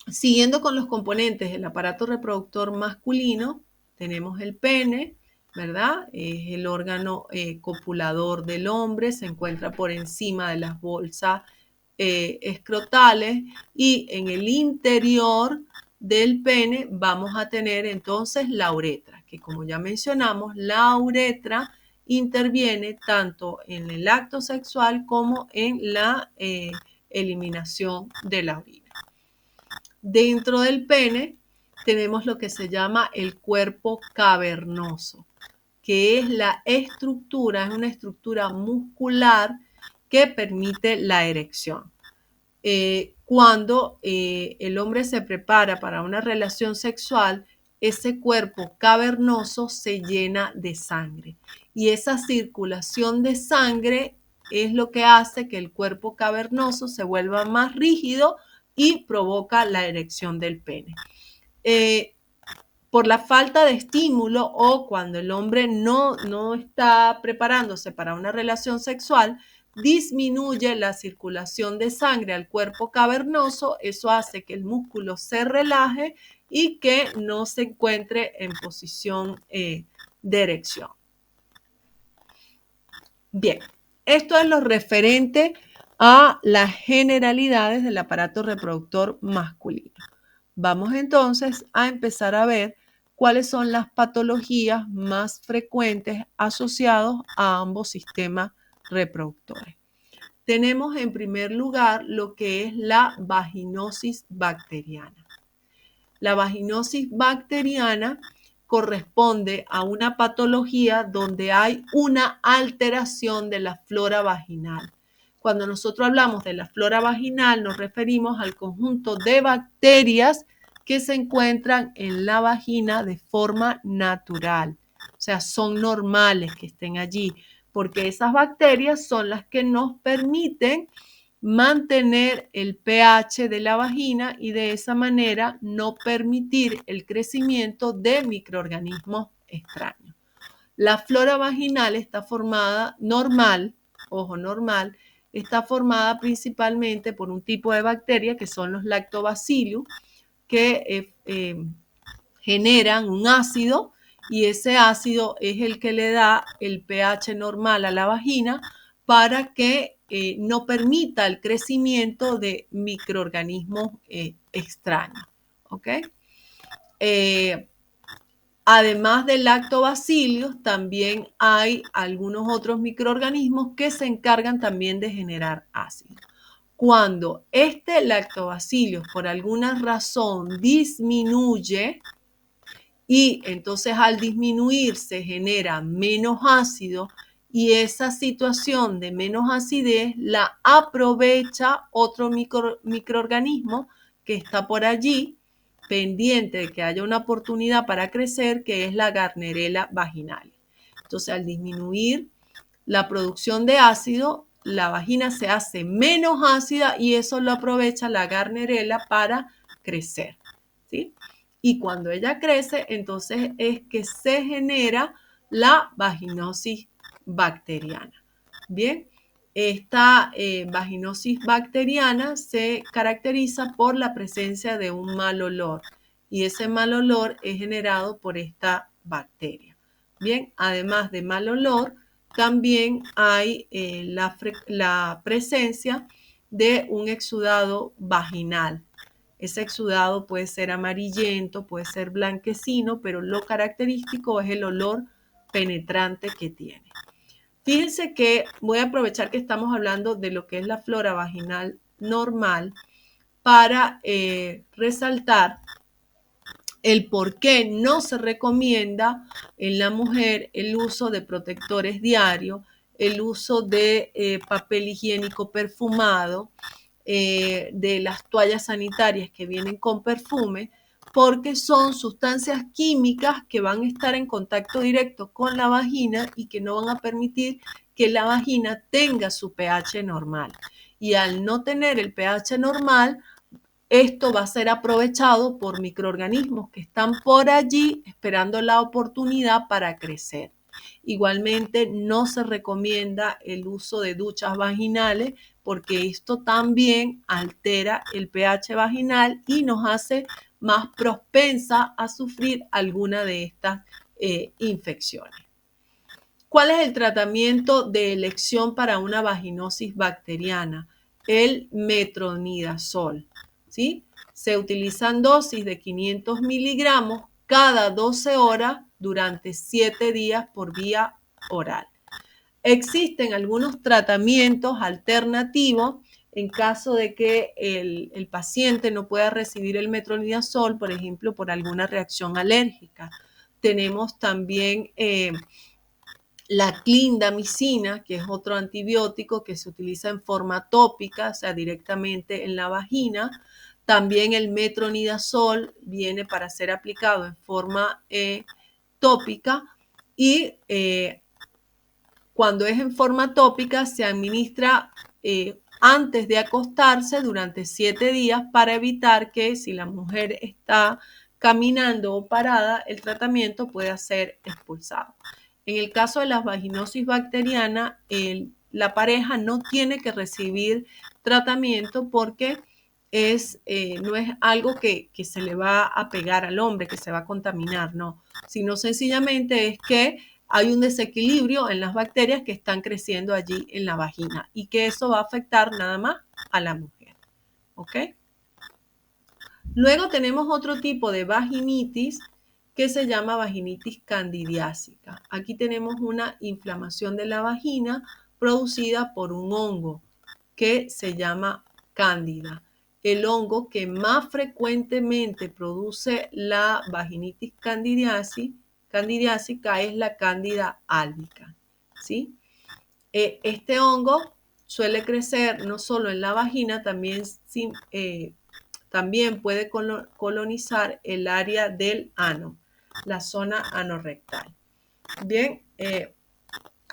Siguiendo con los componentes del aparato reproductor masculino, tenemos el pene, ¿verdad? Es el órgano copulador del hombre, se encuentra por encima de las bolsas escrotales y en el interior del pene vamos a tener entonces la uretra, que como ya mencionamos, la uretra interviene tanto en el acto sexual como en la eliminación de la orina. Dentro del pene tenemos lo que se llama el cuerpo cavernoso, que es la estructura, es una estructura muscular que permite la erección. Cuando el hombre se prepara para una relación sexual, ese cuerpo cavernoso se llena de sangre y esa circulación de sangre es lo que hace que el cuerpo cavernoso se vuelva más rígido y provoca la erección del pene. Por la falta de estímulo o cuando el hombre no está preparándose para una relación sexual, disminuye la circulación de sangre al cuerpo cavernoso, eso hace que el músculo se relaje y que no se encuentre en posición de erección. Bien, esto es lo referente a las generalidades del aparato reproductor masculino. Vamos entonces a empezar a ver cuáles son las patologías más frecuentes asociadas a ambos sistemas reproductores. Tenemos en primer lugar lo que es la vaginosis bacteriana. La vaginosis bacteriana corresponde a una patología donde hay una alteración de la flora vaginal. Cuando nosotros hablamos de la flora vaginal, nos referimos al conjunto de bacterias que se encuentran en la vagina de forma natural. O sea, son normales que estén allí, porque esas bacterias son las que nos permiten mantener el pH de la vagina y de esa manera no permitir el crecimiento de microorganismos extraños. La flora vaginal está formada normal, ojo, normal, está formada principalmente por un tipo de bacterias que son los lactobacillus, que generan un ácido y ese ácido es el que le da el pH normal a la vagina para que no permita el crecimiento de microorganismos extraños. ¿Ok? Además del lactobacillus, también hay algunos otros microorganismos que se encargan también de generar ácido. Cuando este lactobacillus por alguna razón disminuye y entonces al disminuir se genera menos ácido y esa situación de menos acidez la aprovecha otro microorganismo que está por allí pendiente de que haya una oportunidad para crecer, que es la Gardnerella vaginalis. Entonces, al disminuir la producción de ácido, la vagina se hace menos ácida y eso lo aprovecha la Gardnerella para crecer, ¿sí? Y cuando ella crece, entonces es que se genera la vaginosis bacteriana. Bien, esta vaginosis bacteriana se caracteriza por la presencia de un mal olor y ese mal olor es generado por esta bacteria. Bien, además de mal olor, también hay la presencia de un exudado vaginal. Ese exudado puede ser amarillento, puede ser blanquecino, pero lo característico es el olor penetrante que tiene. Fíjense que voy a aprovechar que estamos hablando de lo que es la flora vaginal normal para resaltar el por qué no se recomienda en la mujer el uso de protectores diarios, el uso de papel higiénico perfumado, de las toallas sanitarias que vienen con perfume, porque son sustancias químicas que van a estar en contacto directo con la vagina y que no van a permitir que la vagina tenga su pH normal. Y al no tener el pH normal, esto va a ser aprovechado por microorganismos que están por allí esperando la oportunidad para crecer. Igualmente, no se recomienda el uso de duchas vaginales porque esto también altera el pH vaginal y nos hace más propensa a sufrir alguna de estas infecciones. ¿Cuál es el tratamiento de elección para una vaginosis bacteriana? El metronidazol, ¿sí? Se utilizan dosis de 500 miligramos cada 12 horas durante 7 días por vía oral. Existen algunos tratamientos alternativos en caso de que el paciente no pueda recibir el metronidazol, por ejemplo, por alguna reacción alérgica. Tenemos también la clindamicina, que es otro antibiótico que se utiliza en forma tópica, o sea, directamente en la vagina. También el metronidazol viene para ser aplicado en forma tópica y cuando es en forma tópica se administra antes de acostarse durante 7 días para evitar que si la mujer está caminando o parada, el tratamiento pueda ser expulsado. En el caso de la vaginosis bacteriana, la pareja no tiene que recibir tratamiento porque no es algo que se le va a pegar al hombre, que se va a contaminar, no, sino sencillamente es que hay un desequilibrio en las bacterias que están creciendo allí en la vagina y que eso va a afectar nada más a la mujer. ¿Ok? Luego tenemos otro tipo de vaginitis que se llama vaginitis candidiásica. Aquí tenemos una inflamación de la vagina producida por un hongo que se llama cándida. El hongo que más frecuentemente produce la vaginitis candidiásica es la cándida álbica, ¿sí? Este hongo suele crecer no solo en la vagina, también puede colonizar el área del ano, la zona anorrectal. Bien,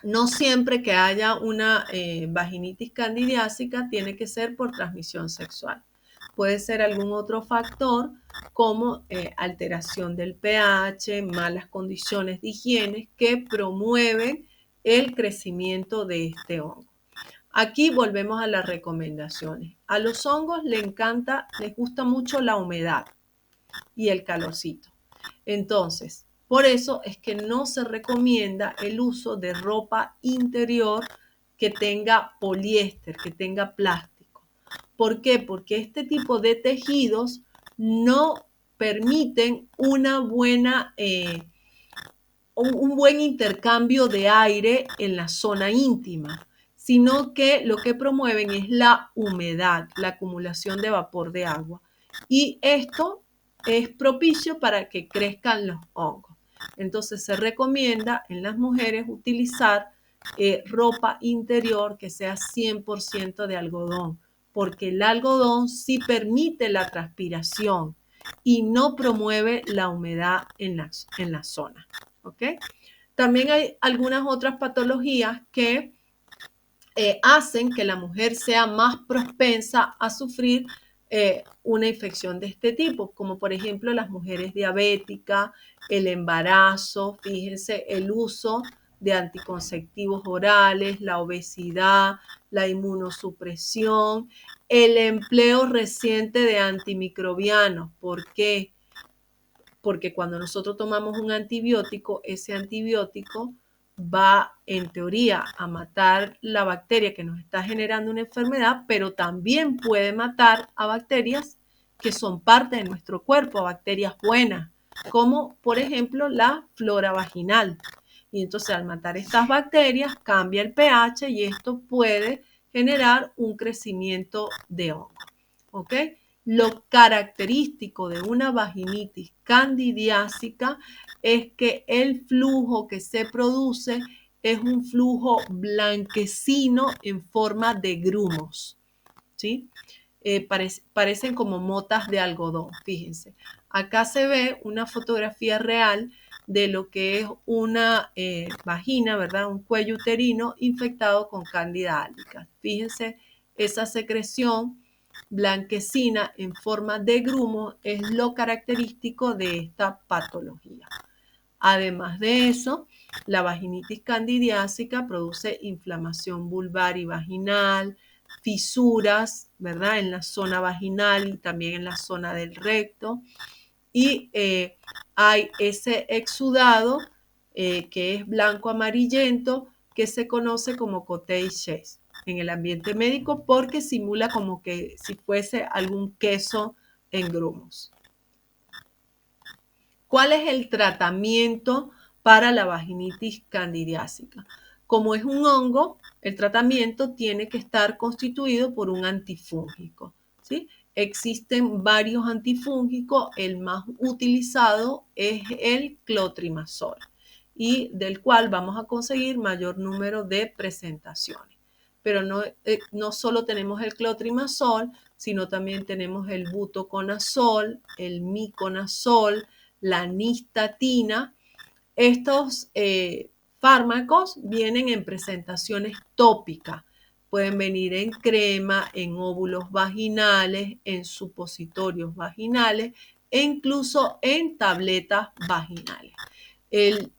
no siempre que haya una vaginitis candidiásica tiene que ser por transmisión sexual. Puede ser algún otro factor como alteración del pH, malas condiciones de higiene que promueven el crecimiento de este hongo. Aquí volvemos a las recomendaciones. A los hongos les gusta mucho la humedad y el calorcito. Entonces, por eso es que no se recomienda el uso de ropa interior que tenga poliéster, que tenga plástico. ¿Por qué? Porque este tipo de tejidos no permiten un buen intercambio de aire en la zona íntima, sino que lo que promueven es la humedad, la acumulación de vapor de agua. Y esto es propicio para que crezcan los hongos. Entonces se recomienda en las mujeres utilizar ropa interior que sea 100% de algodón, porque el algodón sí permite la transpiración y no promueve la humedad en la zona. ¿Ok? También hay algunas otras patologías que hacen que la mujer sea más propensa a sufrir una infección de este tipo, como por ejemplo las mujeres diabéticas, el embarazo, fíjense, el uso de anticonceptivos orales, la obesidad, la inmunosupresión, el empleo reciente de antimicrobianos. ¿Por qué? Porque cuando nosotros tomamos un antibiótico, ese antibiótico va en teoría a matar la bacteria que nos está generando una enfermedad, pero también puede matar a bacterias que son parte de nuestro cuerpo, bacterias buenas, como por ejemplo la flora vaginal. Y entonces al matar estas bacterias cambia el pH y esto puede generar un crecimiento de hongo. ¿Ok? Lo característico de una vaginitis candidiásica es que el flujo que se produce es un flujo blanquecino en forma de grumos, ¿sí? parecen como motas de algodón, fíjense. Acá se ve una fotografía real de lo que es una vagina, ¿verdad? Un cuello uterino infectado con Candida albicans. Fíjense, esa secreción blanquecina en forma de grumo es lo característico de esta patología. Además de eso, la vaginitis candidiásica produce inflamación vulvar y vaginal, fisuras, ¿verdad? En la zona vaginal y también en la zona del recto. Y hay ese exudado que es blanco amarillento que se conoce como Cottage en el ambiente médico porque simula como que si fuese algún queso en grumos. ¿Cuál es el tratamiento para la vaginitis candidiásica? Como es un hongo, el tratamiento tiene que estar constituido por un antifúngico, ¿sí? Existen varios antifúngicos, el más utilizado es el clotrimazol y del cual vamos a conseguir mayor número de presentaciones. Pero no solo tenemos el clotrimazol, sino también tenemos el butoconazol, el miconazol, la nistatina. Estos fármacos vienen en presentaciones tópicas. Pueden venir en crema, en óvulos vaginales, en supositorios vaginales e incluso en tabletas vaginales. El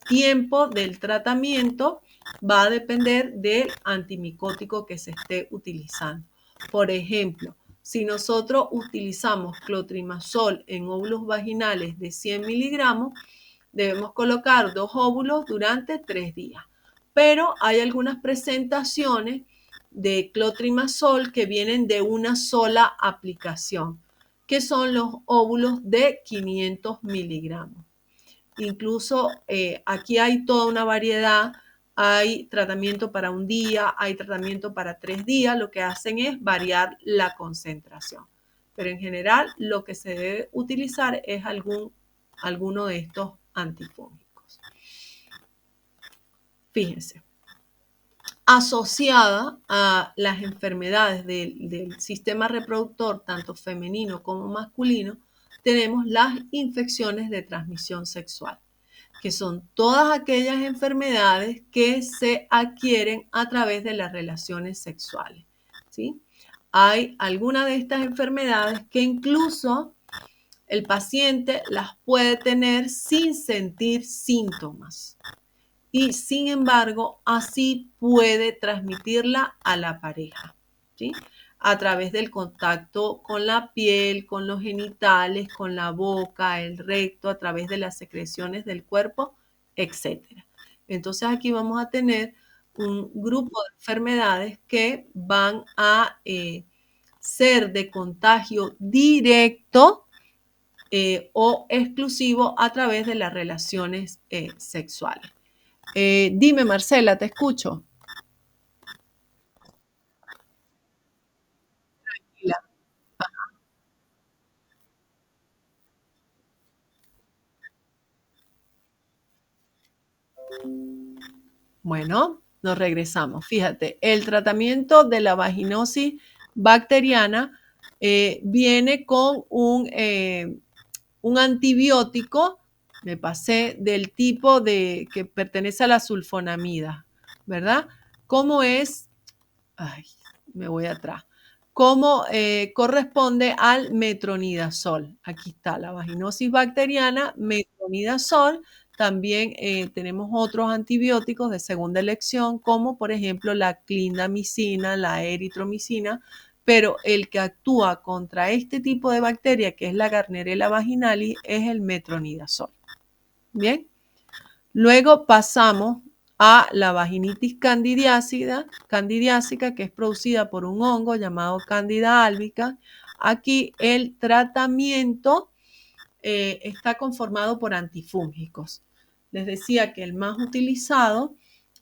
tiempo del tratamiento va a depender del antimicótico que se esté utilizando. Por ejemplo, si nosotros utilizamos clotrimazol en óvulos vaginales de 100 miligramos, debemos colocar 2 óvulos durante 3 días. Pero hay algunas presentaciones de clotrimazol que vienen de una sola aplicación, que son los óvulos de 500 miligramos. Incluso aquí hay toda una variedad, hay tratamiento para un día, hay tratamiento para 3 días, lo que hacen es variar la concentración. Pero en general lo que se debe utilizar es alguno de estos antifúngicos. Fíjense, asociada a las enfermedades del sistema reproductor, tanto femenino como masculino, tenemos las infecciones de transmisión sexual, que son todas aquellas enfermedades que se adquieren a través de las relaciones sexuales, ¿sí? Hay algunas de estas enfermedades que incluso el paciente las puede tener sin sentir síntomas y sin embargo así puede transmitirla a la pareja, ¿sí? A través del contacto con la piel, con los genitales, con la boca, el recto, a través de las secreciones del cuerpo, etc. Entonces aquí vamos a tener un grupo de enfermedades que van a ser de contagio directo o exclusivo a través de las relaciones sexuales. Dime, Marcela, te escucho. Bueno, nos regresamos. Fíjate, el tratamiento de la vaginosis bacteriana viene con un antibiótico, me pasé del tipo de que pertenece a la sulfonamida, ¿verdad? ¿Cómo es? Ay, me voy atrás. ¿Cómo corresponde al metronidazol? Aquí está la vaginosis bacteriana, metronidazol. También tenemos otros antibióticos de segunda elección, como por ejemplo la clindamicina, la eritromicina, pero el que actúa contra este tipo de bacteria, que es la Gardnerella vaginalis, es el metronidazol. Bien. Luego pasamos a la vaginitis candidiásica, que es producida por un hongo llamado Candida albicans. Aquí el tratamiento está conformado por antifúngicos. Les decía que el más utilizado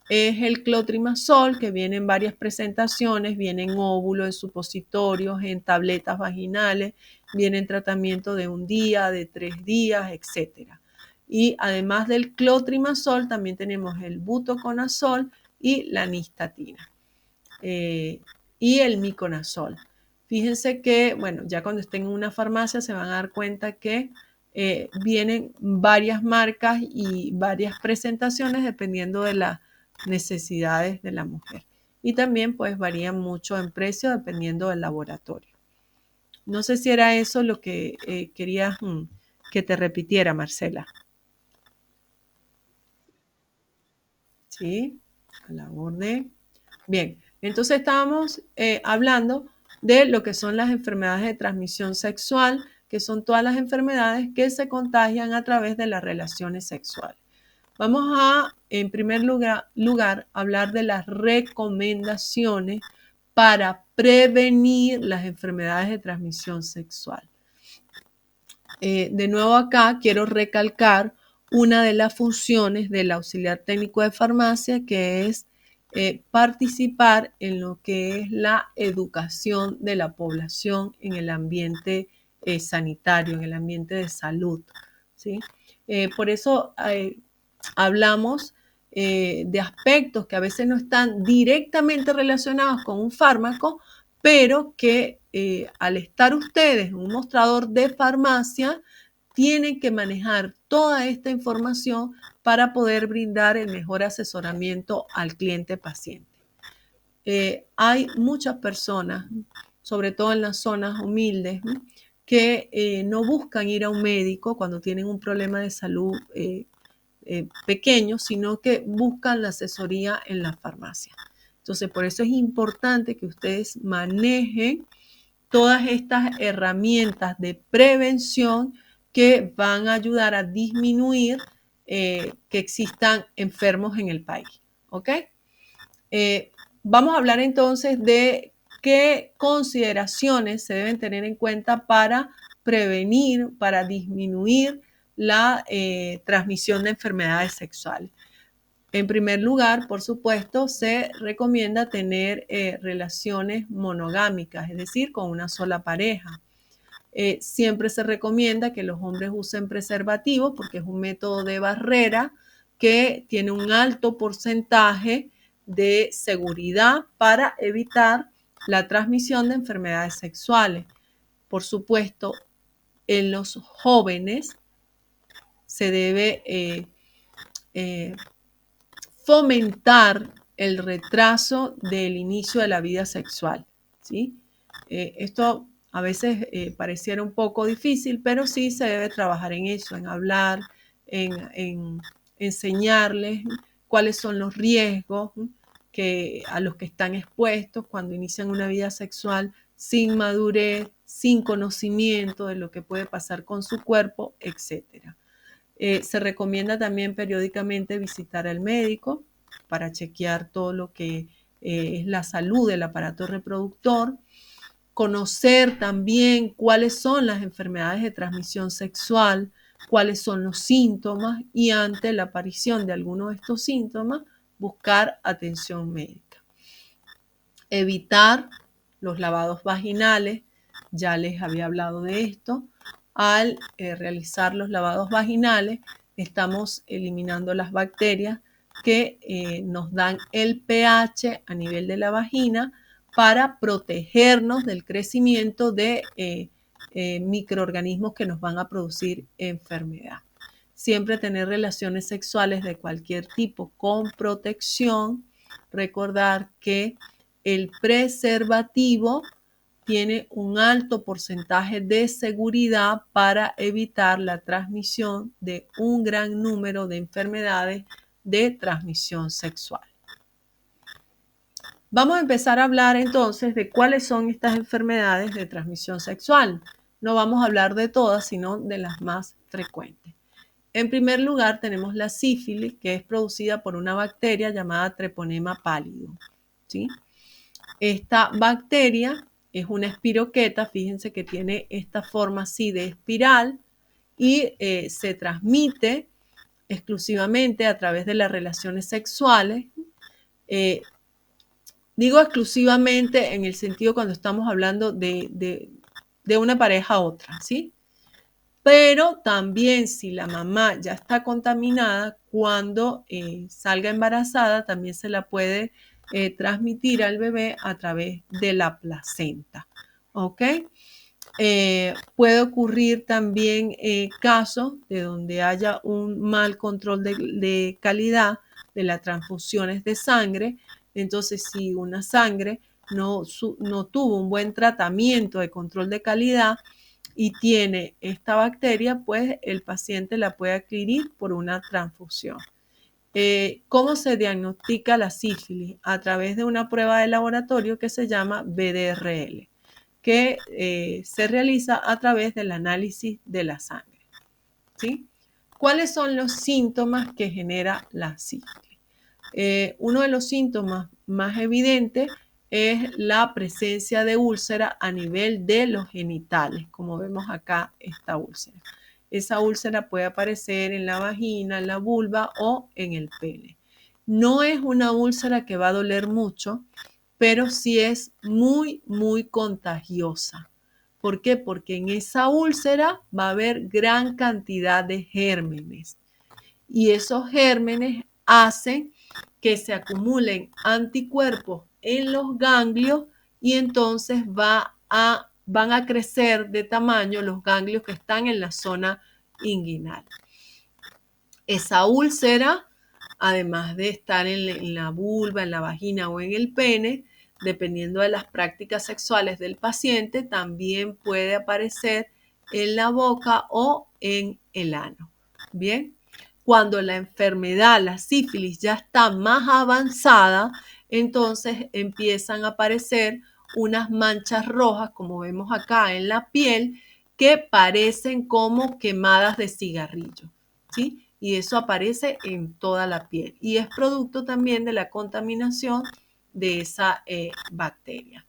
es el clotrimazol, que viene en varias presentaciones, viene en óvulos, en supositorios, en tabletas vaginales, viene en tratamiento de un día, de 3 días, etcétera. Y además del clotrimazol, también tenemos el butoconazol y la nistatina y el miconazol. Fíjense que, bueno, ya cuando estén en una farmacia se van a dar cuenta que vienen varias marcas y varias presentaciones dependiendo de las necesidades de la mujer. Y también pues varían mucho en precio dependiendo del laboratorio. No sé si era eso lo que querías que te repitiera, Marcela. ¿Sí? A la orden. Bien, entonces estábamos hablando de lo que son las enfermedades de transmisión sexual, que son todas las enfermedades que se contagian a través de las relaciones sexuales. Vamos a, en primer lugar, hablar de las recomendaciones para prevenir las enfermedades de transmisión sexual. De nuevo acá quiero recalcar una de las funciones del auxiliar técnico de farmacia, que es participar en lo que es la educación de la población en el ambiente sanitario, en el ambiente de salud. ¿Sí? Por eso hablamos de aspectos que a veces no están directamente relacionados con un fármaco, pero que al estar ustedes en un mostrador de farmacia, tienen que manejar toda esta información para poder brindar el mejor asesoramiento al cliente paciente. Hay muchas personas, sobre todo en las zonas humildes, que no buscan ir a un médico cuando tienen un problema de salud pequeño, sino que buscan la asesoría en la farmacia. Entonces, por eso es importante que ustedes manejen todas estas herramientas de prevención que van a ayudar a disminuir que existan enfermos en el país. ¿Ok? Vamos a hablar entonces de qué consideraciones se deben tener en cuenta para prevenir, para disminuir la transmisión de enfermedades sexuales. En primer lugar, por supuesto, se recomienda tener relaciones monogámicas, es decir, con una sola pareja. Siempre se recomienda que los hombres usen preservativos porque es un método de barrera que tiene un alto porcentaje de seguridad para evitar la transmisión de enfermedades sexuales. Por supuesto, en los jóvenes se debe fomentar el retraso del inicio de la vida sexual, ¿sí? Esto a veces pareciera un poco difícil, pero sí se debe trabajar en eso, en hablar, en enseñarles cuáles son los riesgos a los que están expuestos cuando inician una vida sexual sin madurez, sin conocimiento de lo que puede pasar con su cuerpo, etc. Se recomienda también periódicamente visitar al médico para chequear todo lo que es la salud del aparato reproductor, conocer también cuáles son las enfermedades de transmisión sexual, cuáles son los síntomas y ante la aparición de alguno de estos síntomas, buscar atención médica. Evitar los lavados vaginales, ya les había hablado de esto. Al realizar los lavados vaginales, estamos eliminando las bacterias que nos dan el pH a nivel de la vagina para protegernos del crecimiento de microorganismos que nos van a producir enfermedad. Siempre tener relaciones sexuales de cualquier tipo con protección. Recordar que el preservativo tiene un alto porcentaje de seguridad para evitar la transmisión de un gran número de enfermedades de transmisión sexual. Vamos a empezar a hablar entonces de cuáles son estas enfermedades de transmisión sexual. No vamos a hablar de todas, sino de las más frecuentes. En primer lugar, tenemos la sífilis, que es producida por una bacteria llamada Treponema pallidum, ¿sí? Esta bacteria es una espiroqueta, fíjense que tiene esta forma así de espiral y se transmite exclusivamente a través de las relaciones sexuales. Digo exclusivamente en el sentido cuando estamos hablando de una pareja a otra, ¿sí? Pero también si la mamá ya está contaminada, cuando salga embarazada, también se la puede transmitir al bebé a través de la placenta. ¿ok? Puede ocurrir también casos de donde haya un mal control de calidad de las transfusiones de sangre. Entonces, si una sangre no tuvo un buen tratamiento de control de calidad y tiene esta bacteria, pues el paciente la puede adquirir por una transfusión. ¿Cómo se diagnostica la sífilis? A través de una prueba de laboratorio que se llama BDRL, que se realiza a través del análisis de la sangre, ¿sí? ¿Cuáles son los síntomas que genera la sífilis? Uno de los síntomas más evidentes es la presencia de úlcera a nivel de los genitales, como vemos acá esta úlcera. Esa úlcera puede aparecer en la vagina, en la vulva o en el pene. No es una úlcera que va a doler mucho, pero sí es muy, muy contagiosa. ¿Por qué? Porque en esa úlcera va a haber gran cantidad de gérmenes y esos gérmenes hacen que se acumulen anticuerpos en los ganglios y entonces van a crecer de tamaño los ganglios que están en la zona inguinal. Esa úlcera, además de estar en la vulva, en la vagina o en el pene, dependiendo de las prácticas sexuales del paciente, también puede aparecer en la boca o en el ano. Bien, cuando la enfermedad, la sífilis, ya está más avanzada, entonces empiezan a aparecer unas manchas rojas, como vemos acá en la piel, que parecen como quemadas de cigarrillo, ¿sí? Y eso aparece en toda la piel y es producto también de la contaminación de esa bacteria.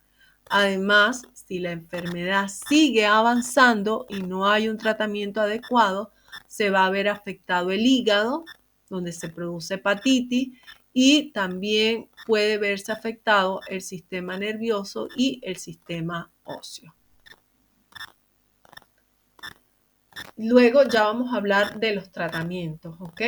Además, si la enfermedad sigue avanzando y no hay un tratamiento adecuado, se va a ver afectado el hígado, donde se produce hepatitis, y también puede verse afectado el sistema nervioso y el sistema óseo. Luego ya vamos a hablar de los tratamientos, ¿ok?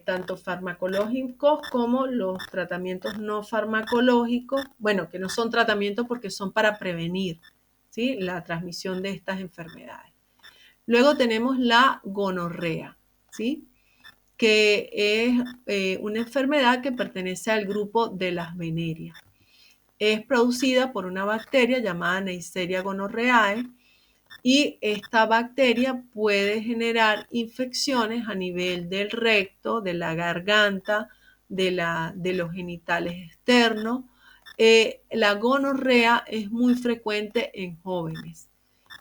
Tanto farmacológicos como los tratamientos no farmacológicos, bueno, que no son tratamientos porque son para prevenir, ¿sí?, la transmisión de estas enfermedades. Luego tenemos la gonorrea, ¿sí?, que es una enfermedad que pertenece al grupo de las venerias. Es producida por una bacteria llamada Neisseria gonorrheae y esta bacteria puede generar infecciones a nivel del recto, de la garganta, de los genitales externos. La gonorrea es muy frecuente en jóvenes.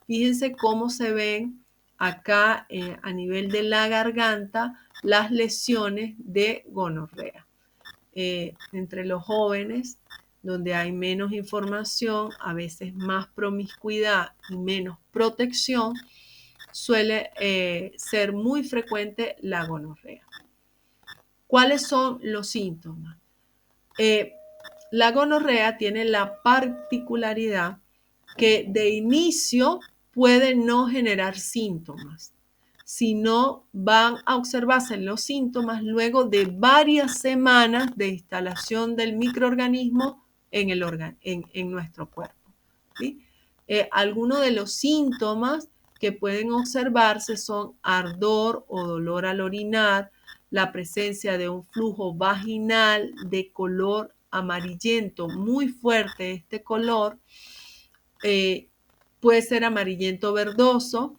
Fíjense cómo se ven acá a nivel de la garganta las lesiones de gonorrea. Entre los jóvenes, donde hay menos información, a veces más promiscuidad y menos protección, suele ser muy frecuente la gonorrea. ¿Cuáles son los síntomas? La gonorrea tiene la particularidad que de inicio puede no generar síntomas, sino van a observarse los síntomas luego de varias semanas de instalación del microorganismo en nuestro cuerpo, ¿sí? Algunos de los síntomas que pueden observarse son ardor o dolor al orinar, la presencia de un flujo vaginal de color amarillento muy fuerte, este color puede ser amarillento verdoso,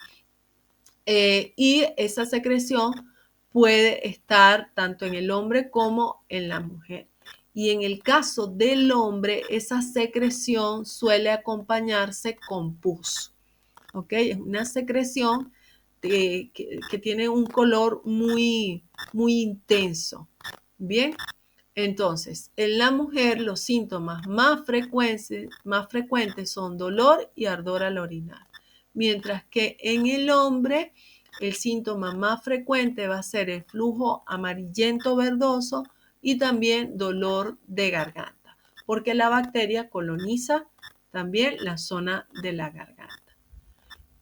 y esa secreción puede estar tanto en el hombre como en la mujer. Y en el caso del hombre, esa secreción suele acompañarse con pus. ¿Ok? Es una secreción que tiene un color muy, muy intenso. Bien. Entonces, en la mujer los síntomas más frecuentes son dolor y ardor al orinar, mientras que en el hombre el síntoma más frecuente va a ser el flujo amarillento verdoso y también dolor de garganta, porque la bacteria coloniza también la zona de la garganta.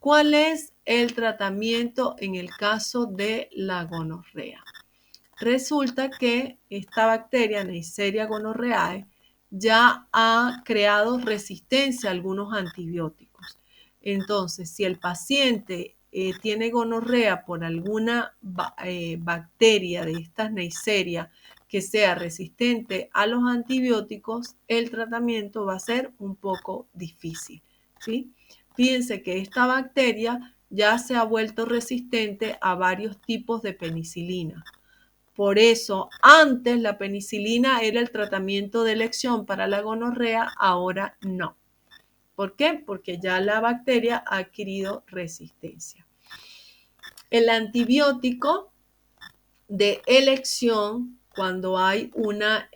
¿Cuál es el tratamiento en el caso de la gonorrea? Resulta que esta bacteria, Neisseria gonorrheae, ya ha creado resistencia a algunos antibióticos. Entonces, si el paciente tiene gonorrea por alguna bacteria de estas Neisseria que sea resistente a los antibióticos, el tratamiento va a ser un poco difícil, ¿sí? Fíjense que esta bacteria ya se ha vuelto resistente a varios tipos de penicilina. Por eso, antes la penicilina era el tratamiento de elección para la gonorrea, ahora no. ¿Por qué? Porque ya la bacteria ha adquirido resistencia. El antibiótico de elección, cuando hay una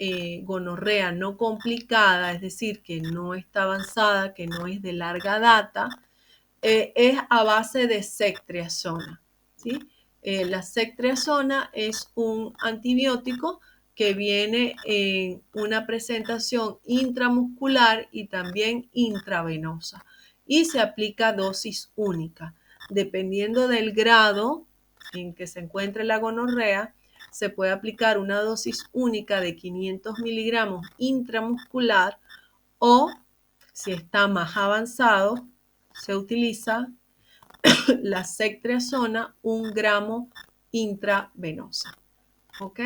gonorrea no complicada, es decir, que no está avanzada, que no es de larga data, es a base de ceftriaxona, ¿sí? La ceftriaxona es un antibiótico que viene en una presentación intramuscular y también intravenosa y se aplica dosis única. Dependiendo del grado en que se encuentre la gonorrea, se puede aplicar una dosis única de 500 miligramos intramuscular o, si está más avanzado, se utiliza la ceftriaxona 1 gramo intravenosa. ¿Ok?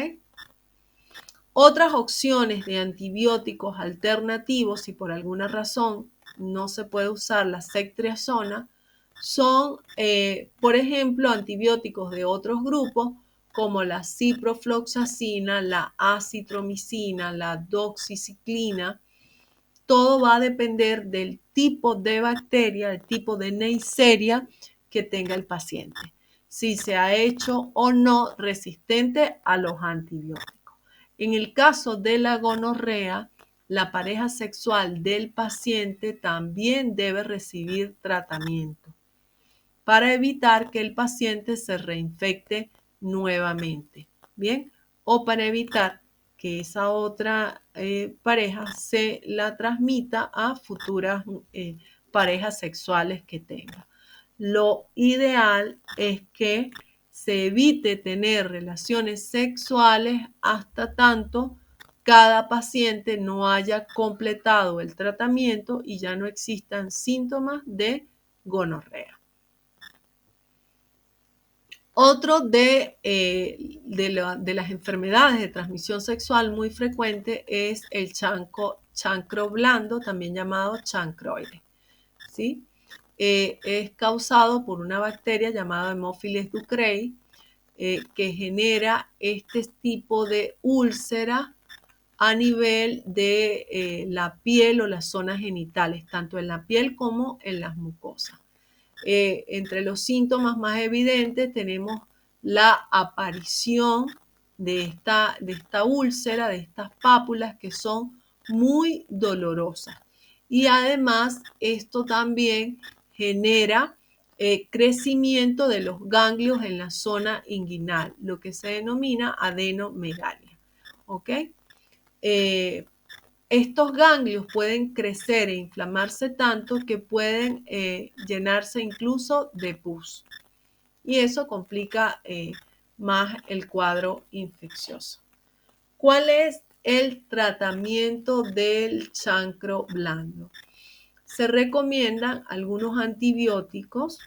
Otras opciones de antibióticos alternativos, si por alguna razón no se puede usar la ceftriaxona, son, por ejemplo, antibióticos de otros grupos como la ciprofloxacina, la acitromicina, la doxiciclina. Todo va a depender del tipo de bacteria, el tipo de Neisseria que tenga el paciente, si se ha hecho o no resistente a los antibióticos. En el caso de la gonorrea, la pareja sexual del paciente también debe recibir tratamiento para evitar que el paciente se reinfecte nuevamente, ¿bien? O para evitar que esa otra pareja se la transmita a futuras parejas sexuales que tenga. Lo ideal es que se evite tener relaciones sexuales hasta tanto cada paciente no haya completado el tratamiento y ya no existan síntomas de gonorrea. Otro de las enfermedades de transmisión sexual muy frecuente es el chancro blando, también llamado chancroide, ¿sí? Es causado por una bacteria llamada Haemophilus ducreyi, que genera este tipo de úlcera a nivel de la piel o las zonas genitales, tanto en la piel como en las mucosas. Entre los síntomas más evidentes tenemos la aparición de esta úlcera, de estas pápulas que son muy dolorosas. Y además esto también genera crecimiento de los ganglios en la zona inguinal, lo que se denomina adenomegalia. ¿Ok? Estos ganglios pueden crecer e inflamarse tanto que pueden llenarse incluso de pus. Y eso complica más el cuadro infeccioso. ¿Cuál es el tratamiento del chancro blando? Se recomiendan algunos antibióticos.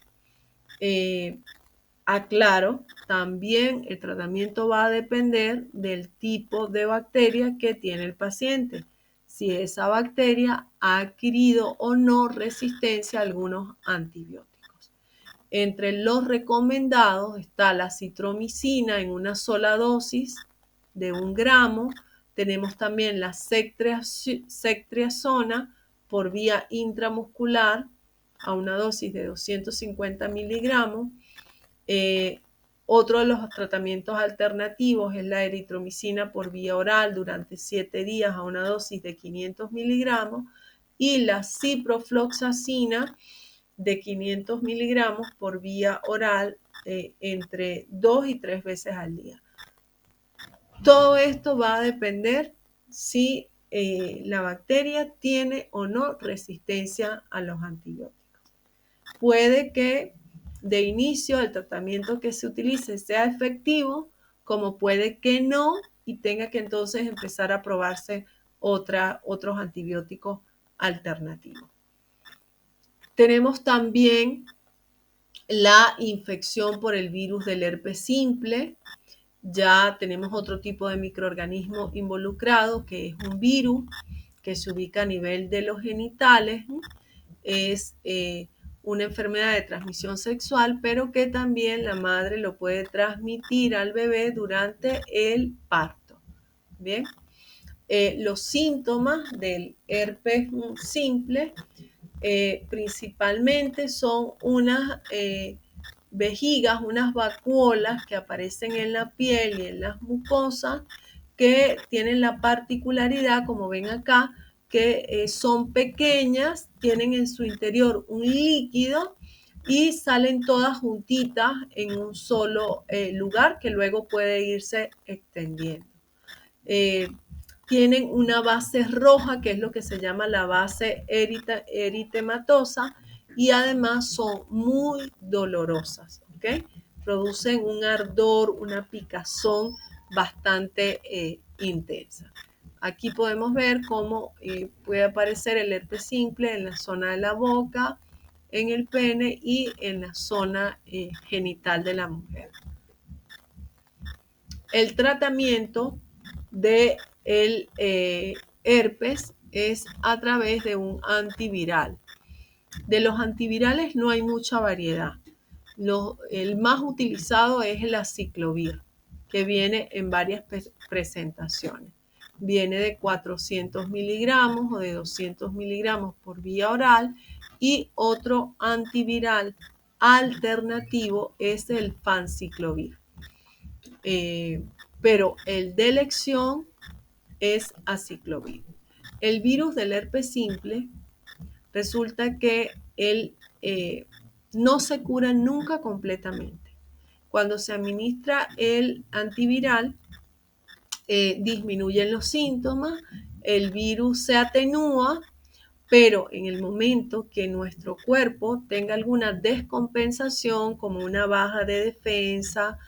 Aclaro, también el tratamiento va a depender del tipo de bacteria que tiene el paciente, si esa bacteria ha adquirido o no resistencia a algunos antibióticos. Entre los recomendados está la citromicina en una sola dosis de 1 gramo. Tenemos también la ceftriaxona por vía intramuscular a una dosis de 250 miligramos. Otro de los tratamientos alternativos es la eritromicina por vía oral durante 7 días a una dosis de 500 miligramos y la ciprofloxacina de 500 miligramos por vía oral entre 2 y 3 veces al día. Todo esto va a depender si la bacteria tiene o no resistencia a los antibióticos. Puede que de inicio el tratamiento que se utilice sea efectivo, como puede que no y tenga que entonces empezar a probarse otros antibióticos alternativos. Tenemos también la infección por el virus del herpes simple. Ya tenemos otro tipo de microorganismo involucrado, que es un virus que se ubica a nivel de los genitales. Es una enfermedad de transmisión sexual, pero que también la madre lo puede transmitir al bebé durante el parto. Bien, los síntomas del herpes simple principalmente son unas vejigas, unas vacuolas que aparecen en la piel y en las mucosas, que tienen la particularidad, como ven acá, que son pequeñas, tienen en su interior un líquido y salen todas juntitas en un solo lugar, que luego puede irse extendiendo. Tienen una base roja, que es lo que se llama la base eritematosa, y además son muy dolorosas, ¿ok? Producen un ardor, una picazón bastante intensa. Aquí podemos ver cómo puede aparecer el herpes simple en la zona de la boca, en el pene y en la zona genital de la mujer. El tratamiento del herpes es a través de un antiviral. De los antivirales no hay mucha variedad. El más utilizado es el aciclovir, que viene en varias presentaciones. Viene de 400 miligramos o de 200 miligramos por vía oral, y otro antiviral alternativo es el fanciclovir. Pero el de elección es aciclovir. El virus del herpes simple resulta que él no se cura nunca completamente. Cuando se administra el antiviral, disminuyen los síntomas, el virus se atenúa, pero en el momento que nuestro cuerpo tenga alguna descompensación, como una baja de defensa,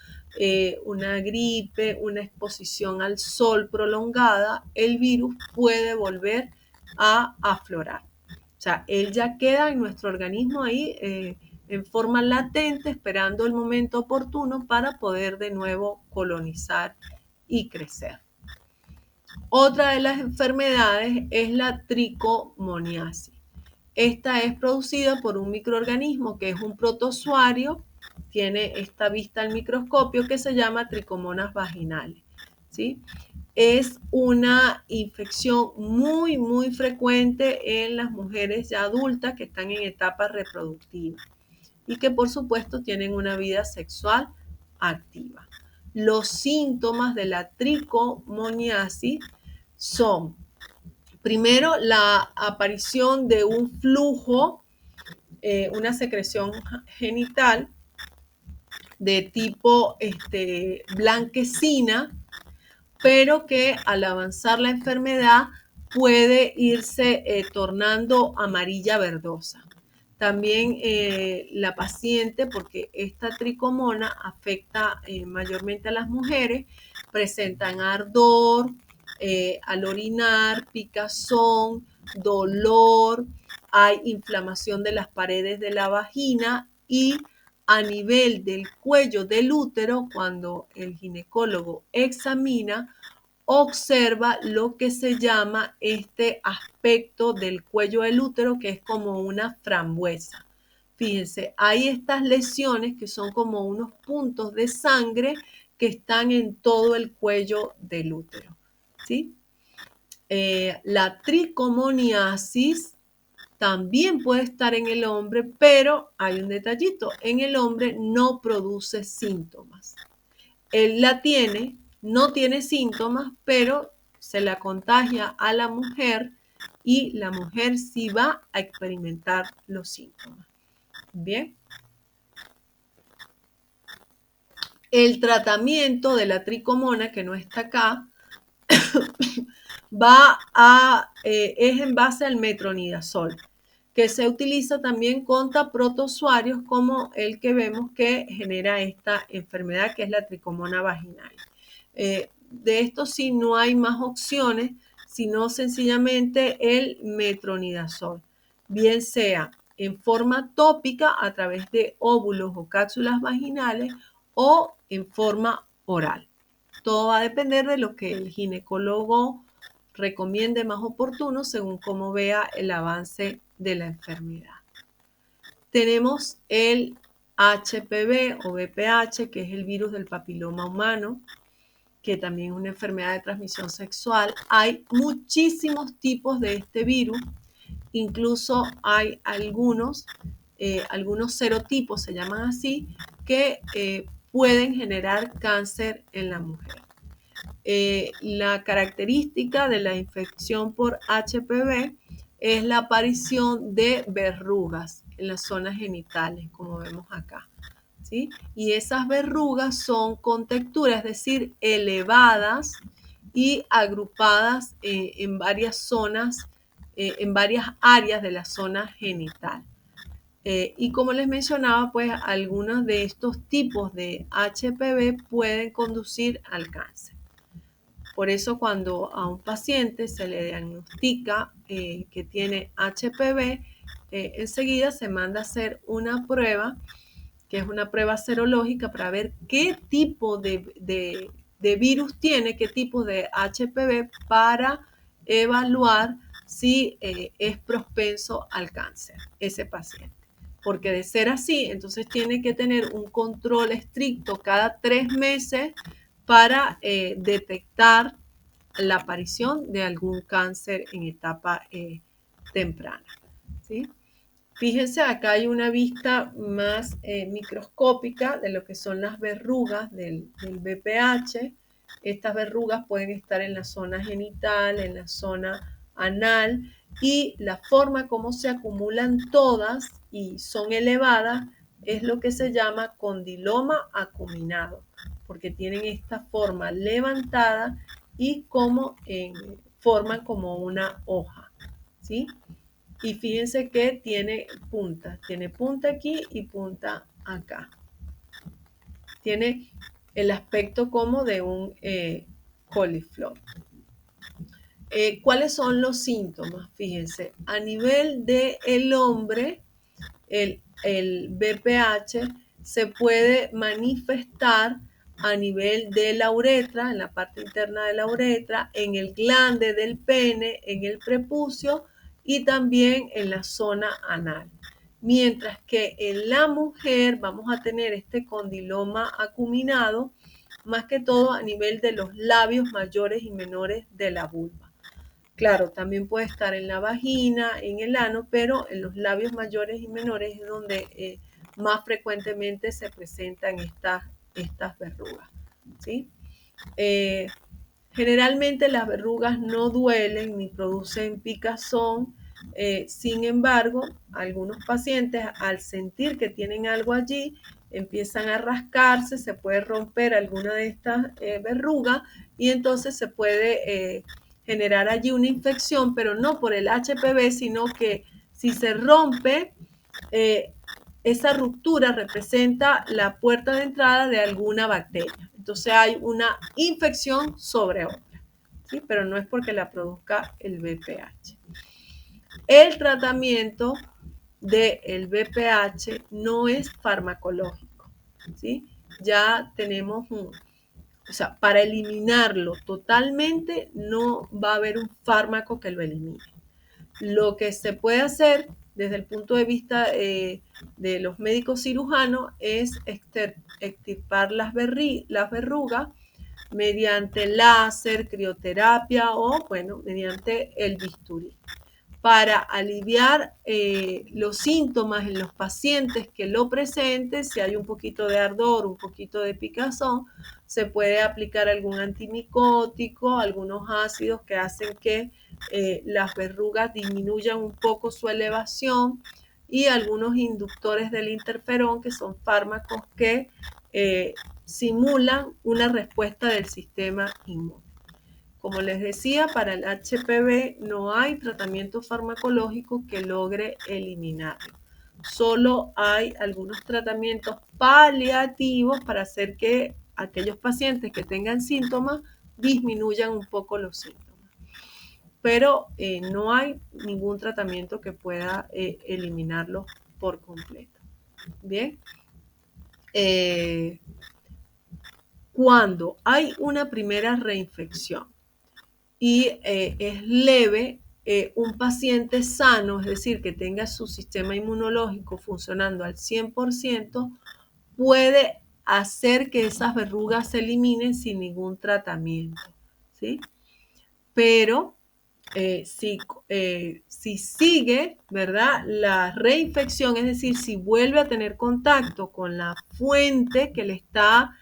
una gripe, una exposición al sol prolongada, el virus puede volver a aflorar. O sea, él ya queda en nuestro organismo ahí en forma latente, esperando el momento oportuno para poder de nuevo colonizar y crecer. Otra de las enfermedades es la tricomoniasis. Esta es producida por un microorganismo que es un protozoario, tiene esta vista al microscopio, que se llama Trichomonas vaginales, ¿sí? Es una infección muy, muy frecuente en las mujeres ya adultas que están en etapa reproductiva y que por supuesto tienen una vida sexual activa. Los síntomas de la tricomoniasis son, primero, la aparición de un flujo, una secreción genital de tipo blanquecina, pero que al avanzar la enfermedad puede irse tornando amarilla verdosa. También la paciente, porque esta tricomona afecta mayormente a las mujeres, presentan ardor, al orinar, picazón, dolor, hay inflamación de las paredes de la vagina, y a nivel del cuello del útero, cuando el ginecólogo examina, observa lo que se llama este aspecto del cuello del útero, que es como una frambuesa. Fíjense, hay estas lesiones que son como unos puntos de sangre que están en todo el cuello del útero, ¿sí? La tricomoniasis también puede estar en el hombre, pero hay un detallito: en el hombre no produce síntomas. Él la tiene, no tiene síntomas, pero se la contagia a la mujer y la mujer sí va a experimentar los síntomas. Bien. El tratamiento de la tricomona, que no está acá, es en base al metronidazol, que se utiliza también contra protozoarios como el que vemos que genera esta enfermedad, que es la tricomona vaginal. De esto sí no hay más opciones, sino sencillamente el metronidazol, bien sea en forma tópica a través de óvulos o cápsulas vaginales o en forma oral. Todo va a depender de lo que el ginecólogo recomiende más oportuno según cómo vea el avance de la enfermedad. Tenemos el HPV o VPH, que es el virus del papiloma humano, que también es una enfermedad de transmisión sexual. Hay muchísimos tipos de este virus, incluso hay algunos serotipos, se llaman así, que pueden generar cáncer en la mujer. La característica de la infección por HPV es la aparición de verrugas en las zonas genitales, como vemos acá, ¿sí? Y esas verrugas son con textura, es decir, elevadas y agrupadas en varias zonas, en varias áreas de la zona genital. Y como les mencionaba, pues algunos de estos tipos de HPV pueden conducir al cáncer. Por eso cuando a un paciente se le diagnostica que tiene HPV, enseguida se manda a hacer una prueba, que es una prueba serológica para ver qué tipo de virus tiene, qué tipo de HPV, para evaluar si es propenso al cáncer ese paciente. Porque de ser así, entonces tiene que tener un control estricto cada 3 meses para detectar la aparición de algún cáncer en etapa temprana, ¿sí? Fíjense, acá hay una vista más microscópica de lo que son las verrugas del VPH. Estas verrugas pueden estar en la zona genital, en la zona anal, y la forma como se acumulan todas y son elevadas es lo que se llama condiloma acuminado, porque tienen esta forma levantada y forman como una hoja, ¿sí? Y fíjense que tiene punta aquí y punta acá. Tiene el aspecto como de un coliflor. ¿Cuáles son los síntomas? Fíjense, a nivel del hombre, el VPH se puede manifestar a nivel de la uretra, en la parte interna de la uretra, en el glande del pene, en el prepucio y también en la zona anal. Mientras que en la mujer vamos a tener este condiloma acuminado, más que todo a nivel de los labios mayores y menores de la vulva. Claro, también puede estar en la vagina, en el ano, pero en los labios mayores y menores es donde más frecuentemente se presentan estas verrugas, ¿sí? Generalmente las verrugas no duelen ni producen picazón. Sin embargo, algunos pacientes, al sentir que tienen algo allí, empiezan a rascarse, se puede romper alguna de estas verrugas y entonces se puede generar allí una infección, pero no por el HPV, sino que si se rompe, esa ruptura representa la puerta de entrada de alguna bacteria. Entonces hay una infección sobre otra, ¿sí? Pero no es porque la produzca el VPH. El tratamiento del VPH no es farmacológico, ¿sí? Ya tenemos o sea, para eliminarlo totalmente no va a haber un fármaco que lo elimine. Lo que se puede hacer desde el punto de vista de los médicos cirujanos es extirpar las verrugas mediante láser, crioterapia o, bueno, mediante el bisturí, para aliviar los síntomas en los pacientes que lo presenten. Si hay un poquito de ardor, un poquito de picazón, se puede aplicar algún antimicótico, algunos ácidos que hacen que las verrugas disminuyan un poco su elevación, y algunos inductores del interferón, que son fármacos que simulan una respuesta del sistema inmune. Como les decía, para el HPV no hay tratamiento farmacológico que logre eliminarlo. Solo hay algunos tratamientos paliativos para hacer que aquellos pacientes que tengan síntomas disminuyan un poco los síntomas. pero no hay ningún tratamiento que pueda eliminarlo por completo. Bien. Cuando hay una primera reinfección y es leve, un paciente sano, es decir, que tenga su sistema inmunológico funcionando al 100%, puede hacer que esas verrugas se eliminen sin ningún tratamiento, ¿sí? Pero si sigue, ¿verdad? La reinfección, es decir, si vuelve a tener contacto con la fuente que le está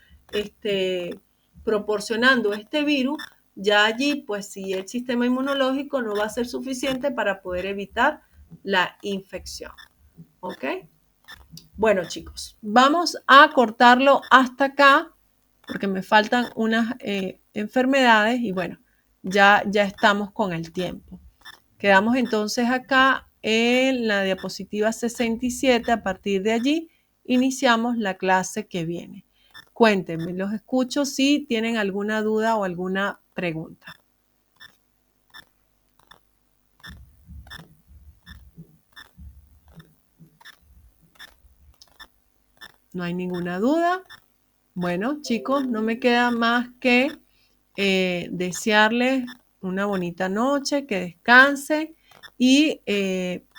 proporcionando este virus, ya allí, pues si el sistema inmunológico no va a ser suficiente para poder evitar la infección. ¿Ok? Bueno, chicos, vamos a cortarlo hasta acá porque me faltan unas enfermedades y bueno, ya estamos con el tiempo. Quedamos entonces acá en la diapositiva 67. A partir de allí iniciamos la clase que viene. Cuéntenme, los escucho si tienen alguna duda o alguna pregunta. No hay ninguna duda. Bueno, chicos, no me queda más que desearles una bonita noche, que descansen y